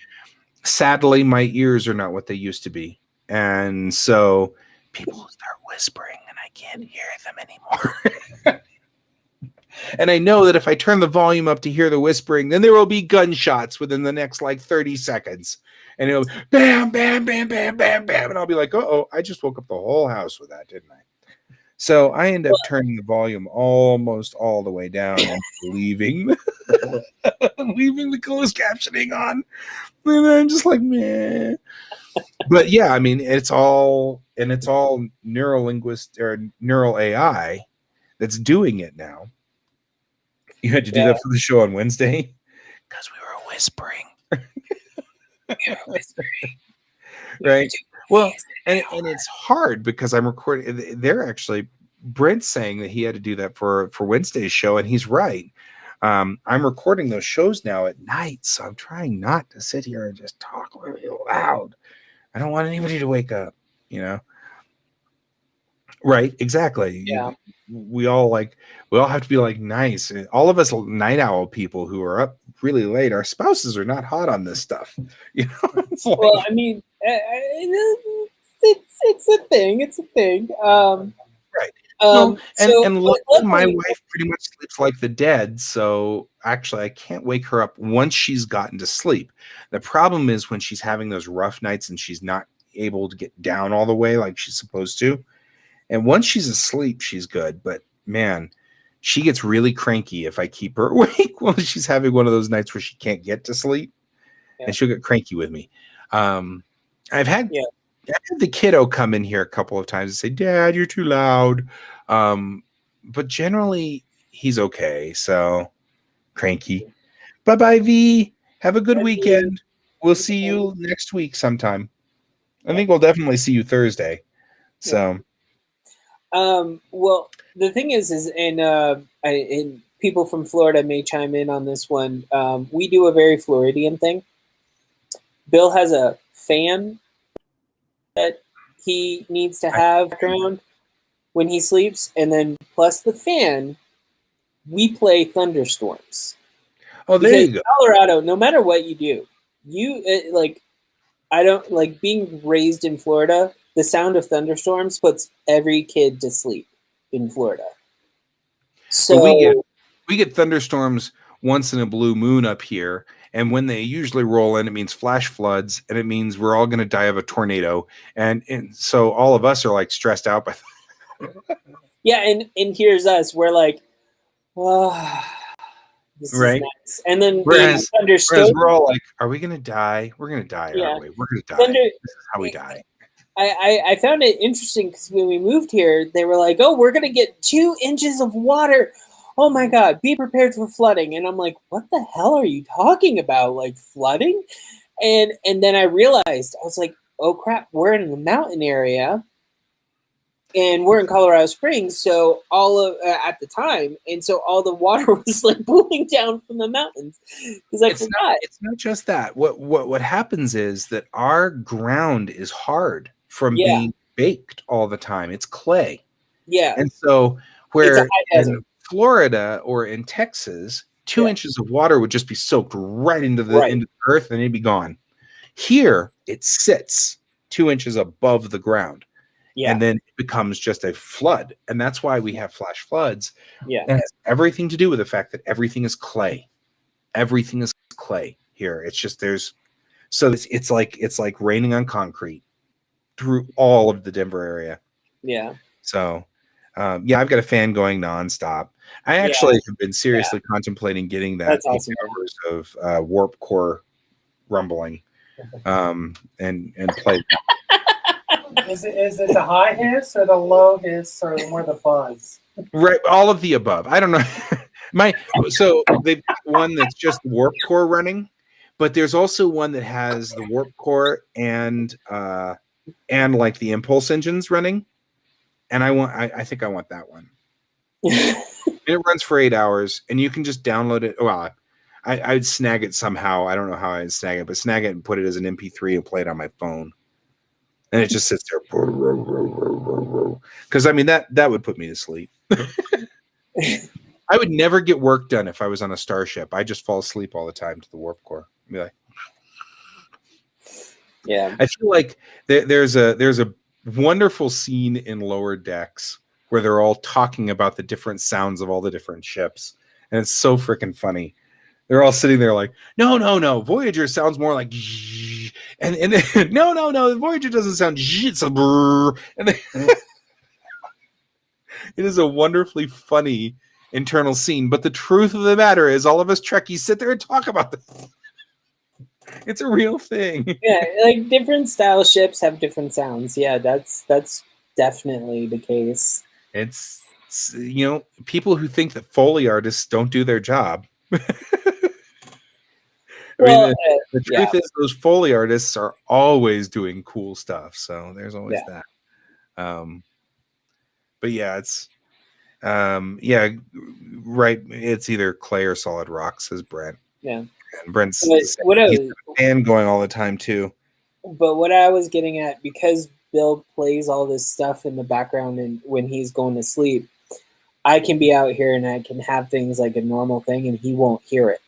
S1: sadly, my ears are not what they used to be. And so people start whispering and I can't hear them anymore. And I know that if I turn the volume up to hear the whispering, then there will be gunshots within the next like 30 seconds. And it'll bam, bam, bam, bam, bam, bam. And I'll be like, oh, I just woke up the whole house with that, didn't I? So I end up turning the volume almost all the way down and leaving the closed captioning on. And I'm just like, man. But yeah, I mean, it's all neurolinguist or neural AI that's doing it now. You had to do that for the show on Wednesday because we were whispering. Right. Well, and it's hard because I'm recording. They're actually Brent's saying that he had to do that for Wednesday's show, and he's right. I'm recording those shows now at night, so I'm trying not to sit here and just talk really loud. I don't want anybody to wake up, you know. Right, exactly.
S2: Yeah.
S1: We all have to be like nice. All of us night owl people who are up really late, our spouses are not hot on this stuff. You know. Like,
S2: well, I mean, it's a thing. It's a thing.
S1: Right. No, and my wife pretty much sleeps like the dead. So actually, I can't wake her up once she's gotten to sleep. The problem is when she's having those rough nights and she's not able to get down all the way like she's supposed to. And once she's asleep, she's good. But man, she gets really cranky if I keep her awake while she's having one of those nights where she can't get to sleep. Yeah. And she'll get cranky with me. I've had the kiddo come in here a couple of times and say, Dad, you're too loud. But generally, he's okay. So cranky. Bye-bye, V. Have a good weekend. We'll see you next week sometime. I think we'll definitely see you Thursday. So.
S2: Well, the thing is and people from Florida may chime in on this one. We do a very Floridian thing. Bill has a fan that he needs to have around when he sleeps, and then plus the fan, we play thunderstorms.
S1: Oh, there you go.
S2: Colorado, no matter what you do, I don't like being raised in Florida. The sound of thunderstorms puts every kid to sleep in Florida. So
S1: we get thunderstorms once in a blue moon up here, and when they usually roll in, it means flash floods, and it means we're all going to die of a tornado, and so all of us are like stressed out by.
S2: Yeah, and here's us. We're like, oh, this is nice. And then
S1: whereas we're all like, are we going to die? We're going to die, aren't we? We're going to die. This is how we die.
S2: I found it interesting because when we moved here, they were like, "Oh, we're gonna get 2 inches of water. Oh my God, be prepared for flooding." And I'm like, "What the hell are you talking about? Like flooding?" And then I realized I was like, "Oh crap, we're in the mountain area, and we're in Colorado Springs, so all of at the time, and so all the water was like pooling down from the mountains because I forgot."
S1: It's not just that. What happens is that our ground is hard from
S2: Yeah,
S1: being baked all the time. It's clay.
S2: yeah,
S1: And so
S2: it's a
S1: where
S2: high desert,
S1: in Florida or in Texas, two
S2: yeah,
S1: inches of water would just be soaked right into
S2: right,
S1: the earth and it'd be gone. Here it sits 2 inches above the ground
S2: yeah,
S1: and then it becomes just a flood. And that's why we have flash floods.
S2: yeah,
S1: And it has everything to do with the fact that everything is clay. Everything is clay here. It's just it's like raining on concrete through all of the Denver area.
S2: yeah,
S1: So yeah, I've got a fan going nonstop. I
S2: yeah.
S1: actually have been seriously contemplating getting that
S2: That's
S1: 8
S2: awesome, man.
S1: hours of warp core rumbling and play.
S3: Is it the high hiss or the low hiss or more the buzz?
S1: Right, all of the above. I don't know. So they've got one that's just warp core running, but there's also one that has the warp core and like the impulse engines running. And I think I want that one. It runs for 8 hours, and you can just download it. Well, I'd snag it somehow. I don't know how I'd snag it, but snag it and put it as an MP3 and play it on my phone. And it just sits there. Because I mean that would put me to sleep. I would never get work done if I was on a starship. I just fall asleep all the time to the warp core. I'd be like,
S2: Yeah.
S1: I feel like there's a wonderful scene in Lower Decks where they're all talking about the different sounds of all the different ships, and it's so freaking funny. They're all sitting there like, no, Voyager sounds more like, and then, no, Voyager doesn't sound, it's a brrr. And then, it is a wonderfully funny internal scene. But the truth of the matter is, all of us Trekkies sit there and talk about this. It's a real thing.
S2: Yeah, like different style ships have different sounds. Yeah, that's definitely the case.
S1: It's people who think that Foley artists don't do their job. I mean, the truth is those Foley artists are always doing cool stuff. So there's always that. But yeah, it's right. It's either clay or solid rock, says Brent.
S2: Yeah.
S1: And Brent's
S2: he's
S1: a fan going all the time too.
S2: But what I was getting at, because Bill plays all this stuff in the background and when he's going to sleep, I can be out here and I can have things like a normal thing and he won't hear it.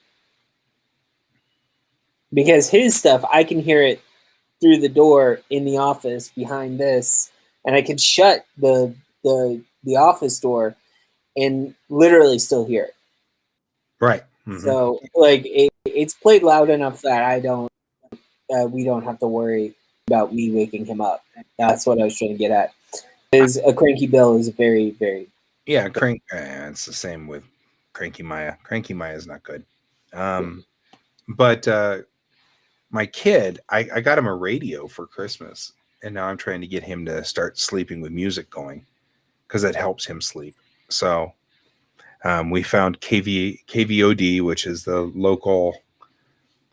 S2: Because his stuff, I can hear it through the door in the office behind this, and I could shut the office door and literally still hear it.
S1: Right. Mm-hmm.
S2: So like it's played loud enough that we don't have to worry about me waking him up. That's what I was trying to get at. Is a cranky Bill is very, very
S1: it's the same with Cranky Maya. Cranky Maya is not good. But my kid, I got him a radio for Christmas, and now I'm trying to get him to start sleeping with music going because it helps him sleep. So we found KVOD, which is the local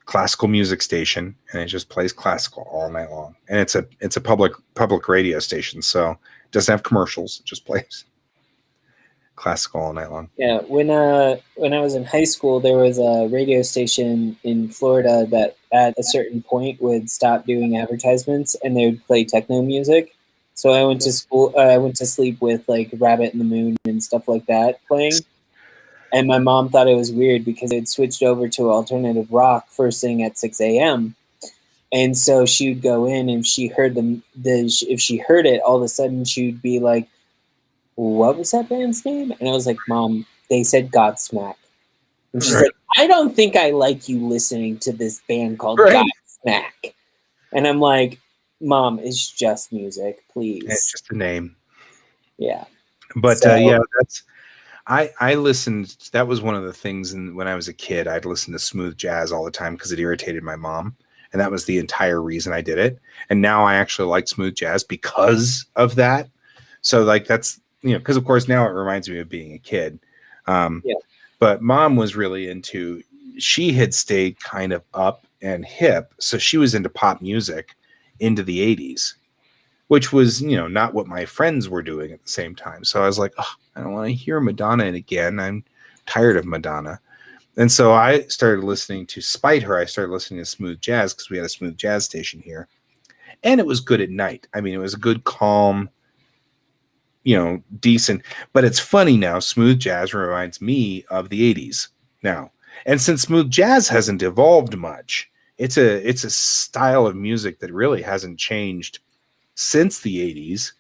S1: classical music station, and it just plays classical all night long. And it's a public radio station, so it doesn't have commercials. It just plays classical all night long.
S2: Yeah, when I was in high school, there was a radio station in Florida that at a certain point would stop doing advertisements and they would play techno music. So I went to school. I went to sleep with like Rabbit in the Moon and stuff like that playing. And my mom thought it was weird because it switched over to alternative rock first thing at 6 a.m. And so she would go in, and if she heard if she heard it, all of a sudden she would be like, "What was that band's name?" And I was like, "Mom, they said Godsmack." And she's like, "I don't think I like you listening to this band called Godsmack." And I'm like, "Mom, it's just music, please.
S1: It's just a name."
S2: Yeah.
S1: But that's I listened. That was one of the things when I was a kid. I'd listen to smooth jazz all the time because it irritated my mom, and that was the entire reason I did it. And now I actually like smooth jazz because of that. So like that's, you know, because of course now it reminds me of being a kid.
S2: Yeah.
S1: But mom was really into, she had stayed kind of up and hip, so she was into pop music into the 80s, which was, you know, not what my friends were doing at the same time. So I was like, oh, I don't want to hear Madonna again. I'm tired of Madonna. And so I started listening to, spite her, I started listening to smooth jazz because we had a smooth jazz station here. And it was good at night. I mean, it was a good, calm, you know, decent. But it's funny now, smooth jazz reminds me of the 80s now. And since smooth jazz hasn't evolved much, it's a style of music that really hasn't changed since the 80s.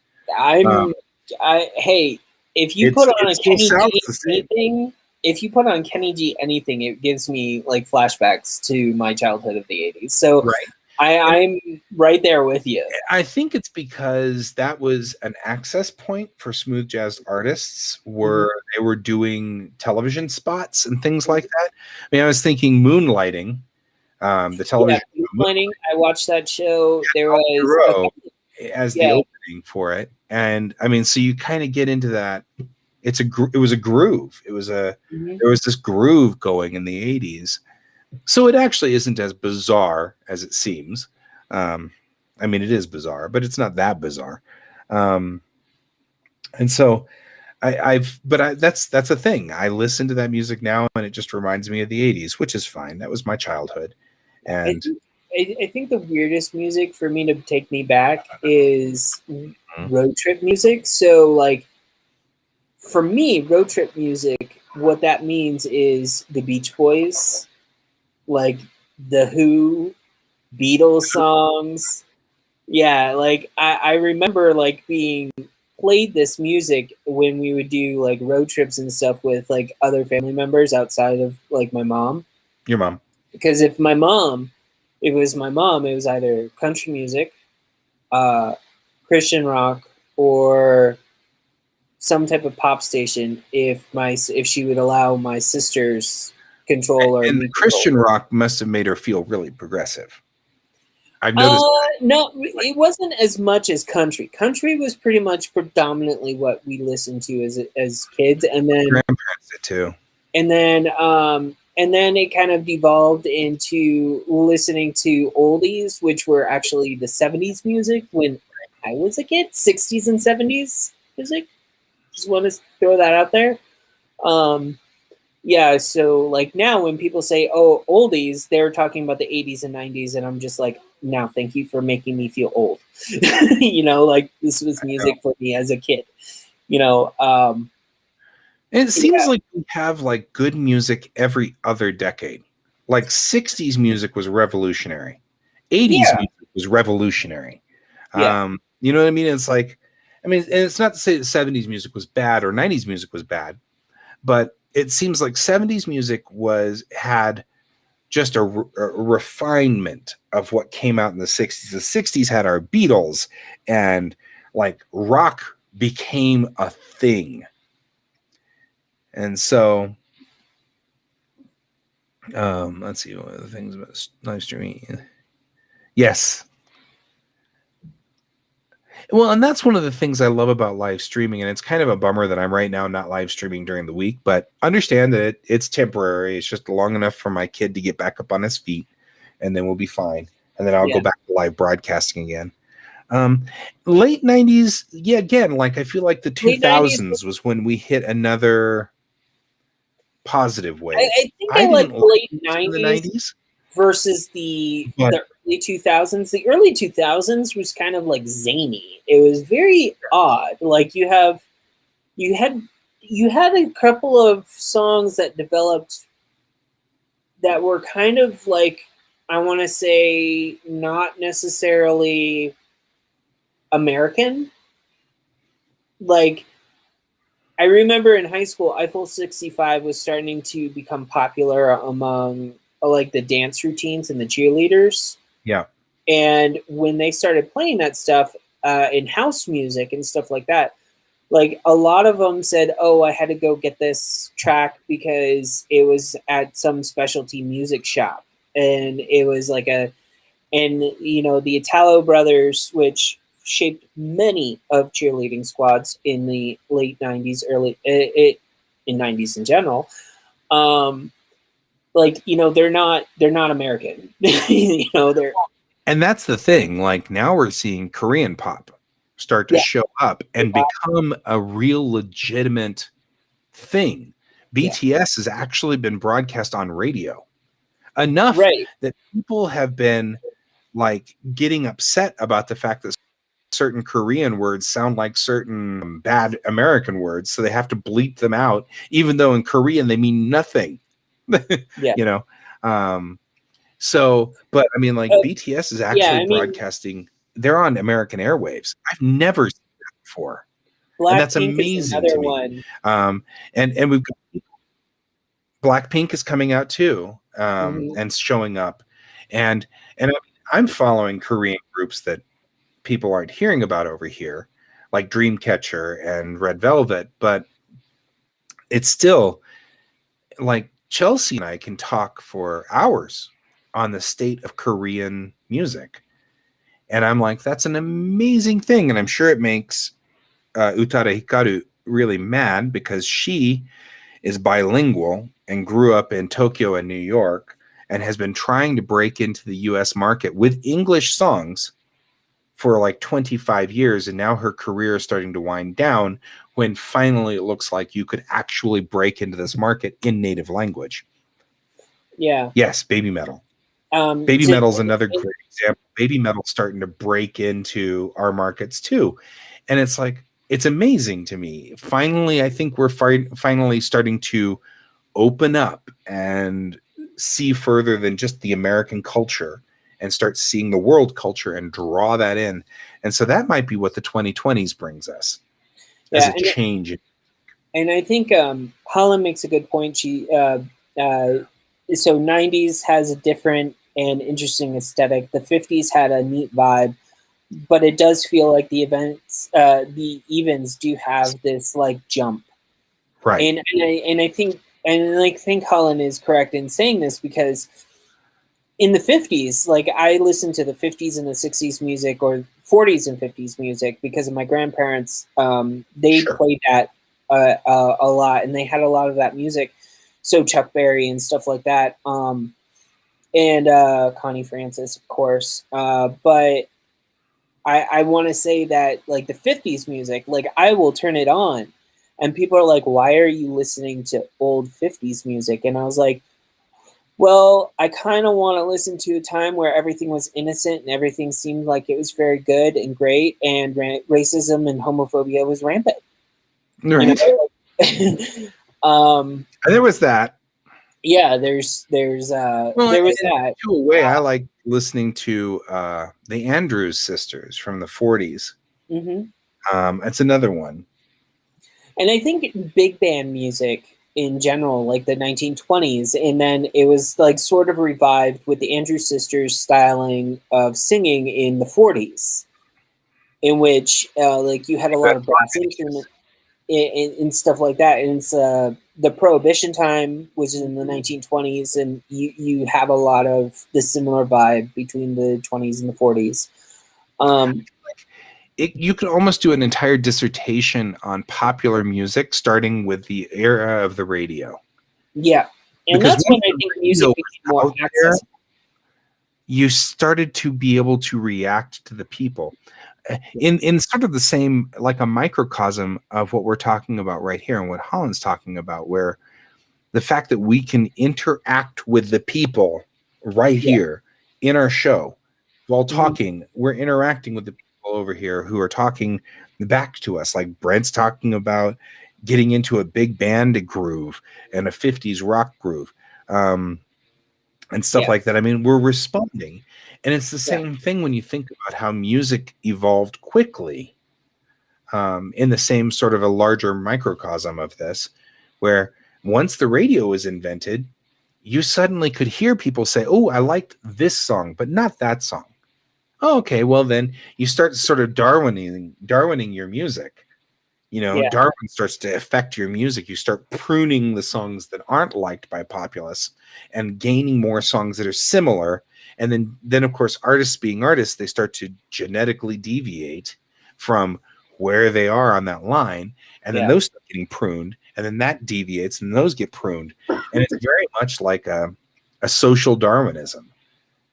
S2: Hey, if you put on a
S1: still
S2: Kenny
S1: sounds
S2: G
S1: the same.
S2: anything, if you put on Kenny G anything, it gives me like flashbacks to my childhood of the 80s. So
S1: Right.
S2: I'm right there with you.
S1: I think it's because that was an access point for smooth jazz artists where they were doing television spots and things like that. I mean, I was thinking Moonlighting, the television
S2: Yeah, Moonlighting, I watched that show. There was
S1: as the opening for it. And I mean, so you kind of get into that. It was a groove. It was there was this groove going in the 80s. So it actually isn't as bizarre as it seems. I mean, it is bizarre, but it's not that bizarre. And so that's a thing. I listen to that music now and it just reminds me of the 80s, which is fine. That was my childhood. And
S2: I think the weirdest music for me to take me back is road trip music. So like for me, road trip music, what that means is the Beach Boys, like the Who, Beatles songs. Yeah, like I remember like being played this music when we would do like road trips and stuff with like other family members outside of like my mom.
S1: Your mom.
S2: Because if it was my mom, it was either country music, Christian rock, or some type of pop station. If she would allow my sisters control or
S1: and the Christian rock must have made her feel really progressive. I've noticed.
S2: No, it wasn't as much as country. Country was pretty much predominantly what we listened to as kids, and then
S1: grandparents did too.
S2: And then it kind of devolved into listening to oldies, which were actually the 70s music when I was a kid, 60s and 70s music. Just want to throw that out there. Yeah, so like now when people say, oh, oldies, they're talking about the 80s and 90s, and I'm just like, now thank you for making me feel old. You know, like this was music for me as a kid. You know,
S1: it seems like we have like good music every other decade. Like 60s music was revolutionary. 80s music was revolutionary.
S2: Yeah.
S1: You know what I mean? It's like, I mean, and it's not to say that 70s music was bad or 90s music was bad, but it seems like 70s music had just a refinement of what came out in the 60s. The 60s had our Beatles, and like rock became a thing. And so, let's see what are the things about live streaming. Yes. Well, and that's one of the things I love about live streaming, and it's kind of a bummer that I'm right now not live streaming during the week, but understand that it's temporary. It's just long enough for my kid to get back up on his feet, and then we'll be fine. And then I'll go back to live broadcasting again. Late 90s, again, like I feel like the 2000s was when we hit another positive wave.
S2: I think I like late 90s versus the early 2000s. The early 2000s was kind of like zany. It was very odd. Like you had a couple of songs that developed that were kind of like, I want to say, not necessarily American. Like I remember in high school, Eiffel 65 was starting to become popular among like the dance routines and the cheerleaders.
S1: Yeah.
S2: And when they started playing that stuff in house music and stuff like that, like a lot of them said, oh, I had to go get this track because it was at some specialty music shop. And it was like And the Italo brothers, which shaped many of cheerleading squads in the late 90s, early in 90s in general. They're not American. They're.
S1: And that's the thing. Like, now we're seeing Korean pop start to show up and become a real legitimate thing. BTS has actually been broadcast on radio enough that people have been like getting upset about the fact that certain Korean words sound like certain bad American words, so they have to bleep them out, even though in Korean they mean nothing. So, but I mean, like, BTS is actually broadcasting. They're on American airwaves. I've never seen that before, and that's amazing to me. And we've got Blackpink is coming out too, and showing up, and I'm following Korean groups that people aren't hearing about over here, like Dreamcatcher and Red Velvet, but it's still like Chelsea and I can talk for hours on the state of Korean music. And I'm like, that's an amazing thing. And I'm sure it makes Utada Hikaru really mad because she is bilingual and grew up in Tokyo and New York and has been trying to break into the US market with English songs for like 25 years. And now her career is starting to wind down when finally it looks like you could actually break into this market in native language.
S2: Yeah.
S1: Yes, baby metal. Baby metal is another great example. Baby metal starting to break into our markets too. And it's like, it's amazing to me. Finally, I think we're finally starting to open up and see further than just the American culture and start seeing the world culture and draw that in. And so that might be what the 2020s brings us as a change.
S2: And I think Holland makes a good point. So 90s has a different and interesting aesthetic. The 50s had a neat vibe, but it does feel like the evens do have this like jump.
S1: Right.
S2: And I think Holland is correct in saying this because in the 50s, like I listened to the 50s and the 60s music or 40s and 50s music because of my grandparents. They played that a lot and they had a lot of that music. So Chuck Berry and stuff like that. And Connie Francis, of course. But I want to say that like the 50s music, like I will turn it on and people are like, why are you listening to old 50s music? And I was like, well, I kind of want to listen to a time where everything was innocent and everything seemed like it was very good and great and racism and homophobia was rampant.
S1: Right. And there was that.
S2: Yeah, there was that.
S1: To a way, I like listening to the Andrews Sisters from the 40s.
S2: Mm-hmm.
S1: It's another one.
S2: And I think big band music in general, like the 1920s, and then it was like sort of revived with the Andrews Sisters styling of singing in the 40s, in which like you had a lot of brass instruments and stuff like that. And it's the Prohibition time was in the 1920s, and you have a lot of the similar vibe between the 20s and the 40s.
S1: You could almost do an entire dissertation on popular music, starting with the era of the radio.
S2: Yeah, and because that's when I think music became more accessible.
S1: You started to be able to react to the people in sort of the same, like a microcosm of what we're talking about right here and what Holland's talking about, where the fact that we can interact with the people right here in our show while talking, we're interacting with the people over here who are talking back to us. Like Brent's talking about getting into a big band groove and a 50s rock groove. And stuff like that. I mean, we're responding. And it's the same thing when you think about how music evolved quickly in the same sort of a larger microcosm of this, where once the radio was invented, you suddenly could hear people say, oh, I liked this song, but not that song. Oh, okay, well then you start sort of Darwining your music.
S2: Yeah.
S1: Darwin starts to affect your music. You start pruning the songs that aren't liked by populace and gaining more songs that are similar. And then of course, artists being artists, they start to genetically deviate from where they are on that line. And then those start getting pruned, and then that deviates and those get pruned. And it's very much like a social Darwinism.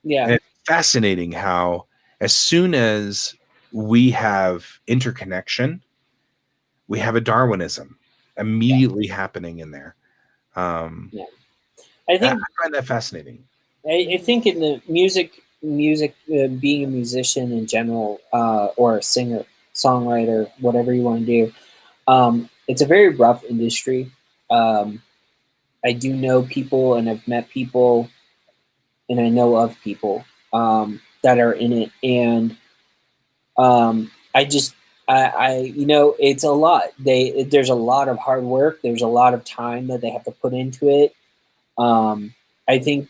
S2: Yeah.
S1: And it's fascinating how as soon as we have interconnection, we have a Darwinism immediately happening in there.
S2: I think
S1: I find that fascinating.
S2: I think in the music, being a musician in general, or a singer, songwriter, whatever you want to do, it's a very rough industry. I do know people, and I've met people, and I know of people that are in it, and it's a lot. There's a lot of hard work. There's a lot of time that they have to put into it. I think,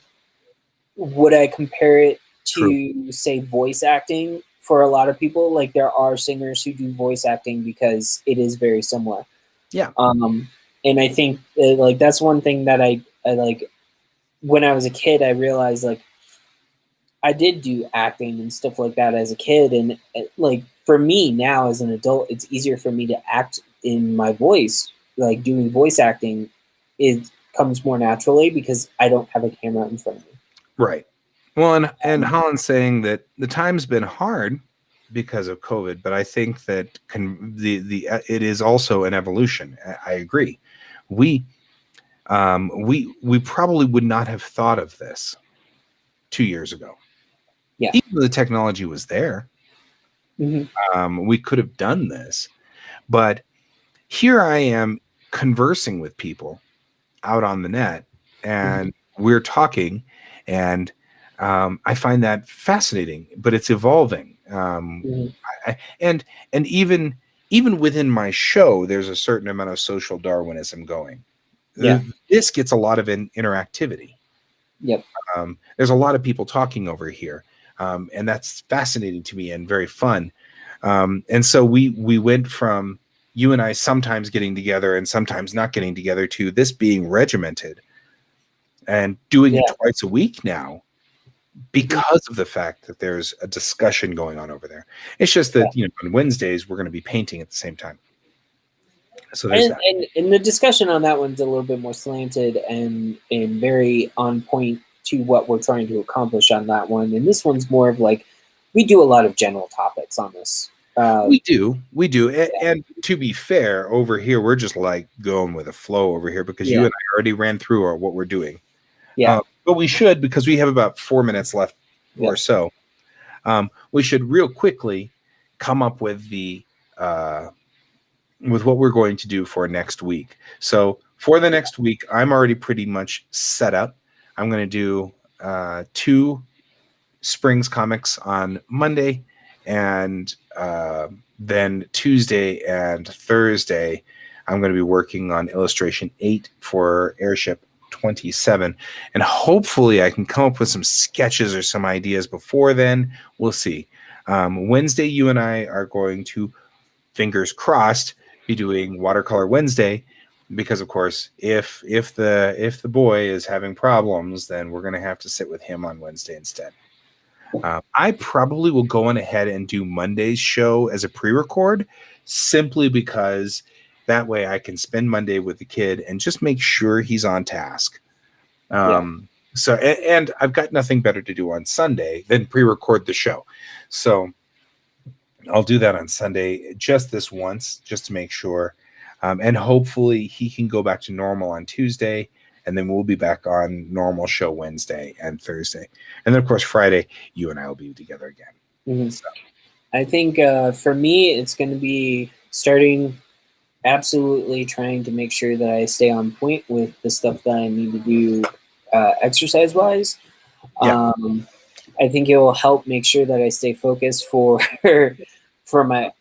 S2: would I compare it to, say, voice acting for a lot of people? Like, there are singers who do voice acting because it is very similar.
S1: Yeah.
S2: And I think like that's one thing that I like. When I was a kid, I realized like I did do acting and stuff like that as a kid, and like for me now as an adult, it's easier for me to act in my voice. Like doing voice acting, it comes more naturally because I don't have a camera in front of me.
S1: Right. Well, and Holland's saying that the time's been hard because of COVID, but I think that it is also an evolution. I agree. We probably would not have thought of this 2 years ago.
S2: Yeah.
S1: Even though the technology was there, we could have done this. But here I am conversing with people out on the net, and we're talking, and I find that fascinating. But it's evolving, and even within my show, there's a certain amount of social Darwinism going.
S2: Yeah.
S1: This gets a lot of interactivity.
S2: Yep.
S1: There's a lot of people talking over here, and that's fascinating to me and very fun. And so we went from you and I sometimes getting together and sometimes not getting together to this being regimented and doing it twice a week now because of the fact that there's a discussion going on over there. It's just that, on Wednesdays, we're going to be painting at the same time. So there's that.
S2: And the discussion on that one's a little bit more slanted and very on point to what we're trying to accomplish on that one. And this one's more of like, we do a lot of general topics on this.
S1: We do. And to be fair, over here, we're just like going with a flow over here because you and I already ran through what we're doing.
S2: Yeah.
S1: But we should, because we have about 4 minutes left or so. We should real quickly come up with with what we're going to do for next week. So for the next week, I'm already pretty much set up. I'm going to do 2 Springs comics on Monday, and then Tuesday and Thursday, I'm going to be working on illustration 8 for Airship 27. And hopefully I can come up with some sketches or some ideas before then. We'll see. Wednesday, you and I are going to, fingers crossed, be doing Watercolor Wednesday, because of course, if the boy is having problems, then we're going to have to sit with him on Wednesday instead. I probably will go on ahead and do Monday's show as a pre-record, simply because that way I can spend Monday with the kid and just make sure he's on task. So, and I've got nothing better to do on Sunday than pre-record the show. So I'll do that on Sunday just this once, just to make sure. And hopefully he can go back to normal on Tuesday, and then we'll be back on normal show Wednesday and Thursday. And then, of course, Friday, you and I will be together again. So.
S2: I think for me, it's going to be starting absolutely trying to make sure that I stay on point with the stuff that I need to do exercise-wise.
S1: Yeah.
S2: I think it will help make sure that I stay focused for my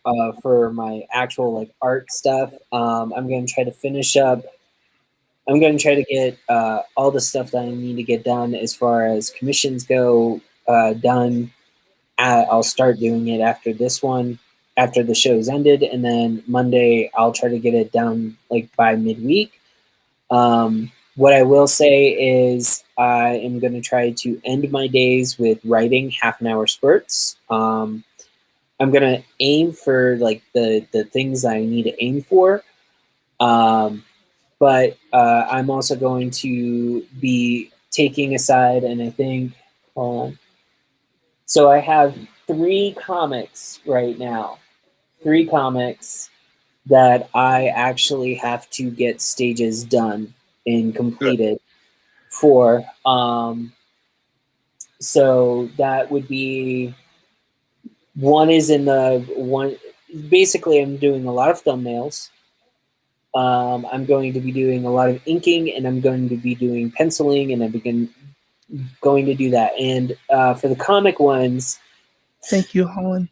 S2: actual like art stuff. I'm going to try to finish up. I'm going to try to get all the stuff that I need to get done as far as commissions go done. I'll start doing it after this one. after the show's ended, and then Monday I'll try to get it done like by midweek. What I will say is I am going to try to end my days with writing half-an-hour spurts. I'm going to aim for like the things I need to aim for. But I'm also going to be taking aside, and I think, so I have 3 comics right now. 3 comics that I actually have to get stages done and completed for. So that would be, one is in the one. Basically, I'm doing a lot of thumbnails. I'm going to be doing a lot of inking, and I'm going to be doing penciling, and I'm going to do that. And for the comic ones,
S1: Thank you, Holland.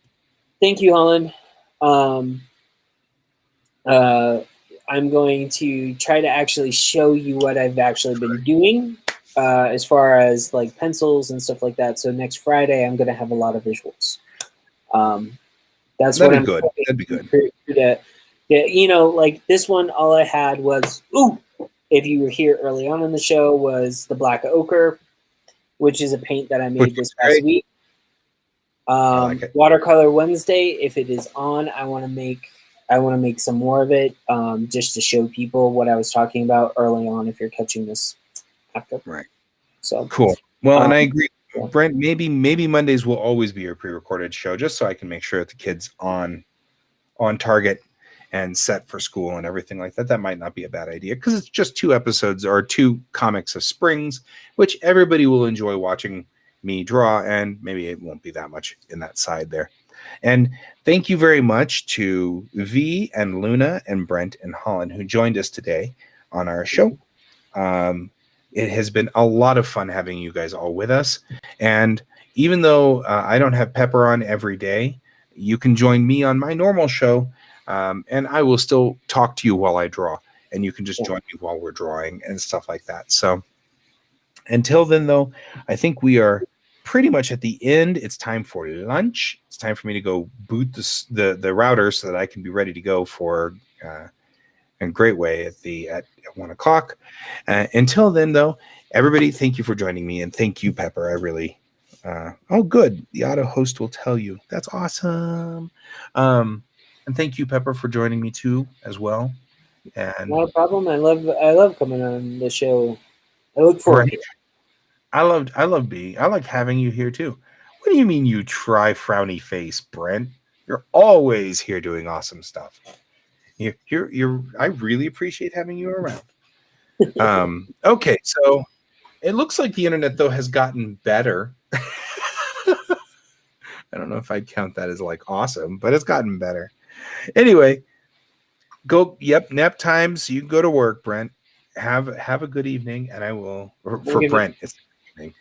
S2: Thank you, Holland. I'm going to try to actually show you what I've actually been doing as far as like pencils and stuff like that. So next Friday, I'm going to have a lot of visuals. That's
S1: That'd
S2: what
S1: be
S2: I'm
S1: good.
S2: hoping
S1: That'd be good.
S2: Yeah, you know, like this one, all I had was, if you were here early on in the show, was the black ochre, which is a paint that I made this past week.
S1: like it.
S2: Watercolor Wednesday, if it is on, I want to make some more of it, just to show people what I was talking about early on. If you're catching this after,
S1: Right?
S2: So
S1: Cool. Well, and I agree,
S2: yeah.
S1: Brent. Maybe Mondays will always be your pre-recorded show, just so I can make sure that the kids on target and set for school and everything like that. That might not be a bad idea, because it's just 2 episodes or 2 comics of Springs, which everybody will enjoy watching me draw, and maybe it won't be that much in that side there. And thank you very much to V and Luna and Brent and Holland who joined us today on our show. It has been a lot of fun having you guys all with us. And even though I don't have Pepper on every day, you can join me on my normal show, and I will still talk to you while I draw, and you can just join me while we're drawing and stuff like that. So until then, though, I think we are pretty much at the end. It's time for lunch. It's time for me to go boot the router so that I can be ready to go for a great way at 1 o'clock. Until then, though, everybody, thank you for joining me, and thank you, Pepper. I really oh, good. The auto host will tell you. That's awesome. And thank you, Pepper, for joining me too, as well. And
S2: not a problem. I love coming on the show. I look forward to it.
S1: I like having you here too. What do you mean you try frowny face, Brent? You're always here doing awesome stuff. I really appreciate having you around. Okay, so it looks like the internet though has gotten better. I don't know if I'd count that as like awesome, but it's gotten better. Anyway, nap time, so you can go to work, Brent. Have a good evening, and I will for Brent, it's evening.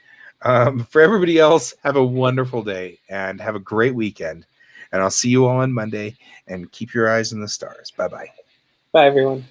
S1: For everybody else, have a wonderful day and have a great weekend. And I'll see you all on Monday, and keep your eyes on the stars. Bye-bye.
S2: Bye, everyone.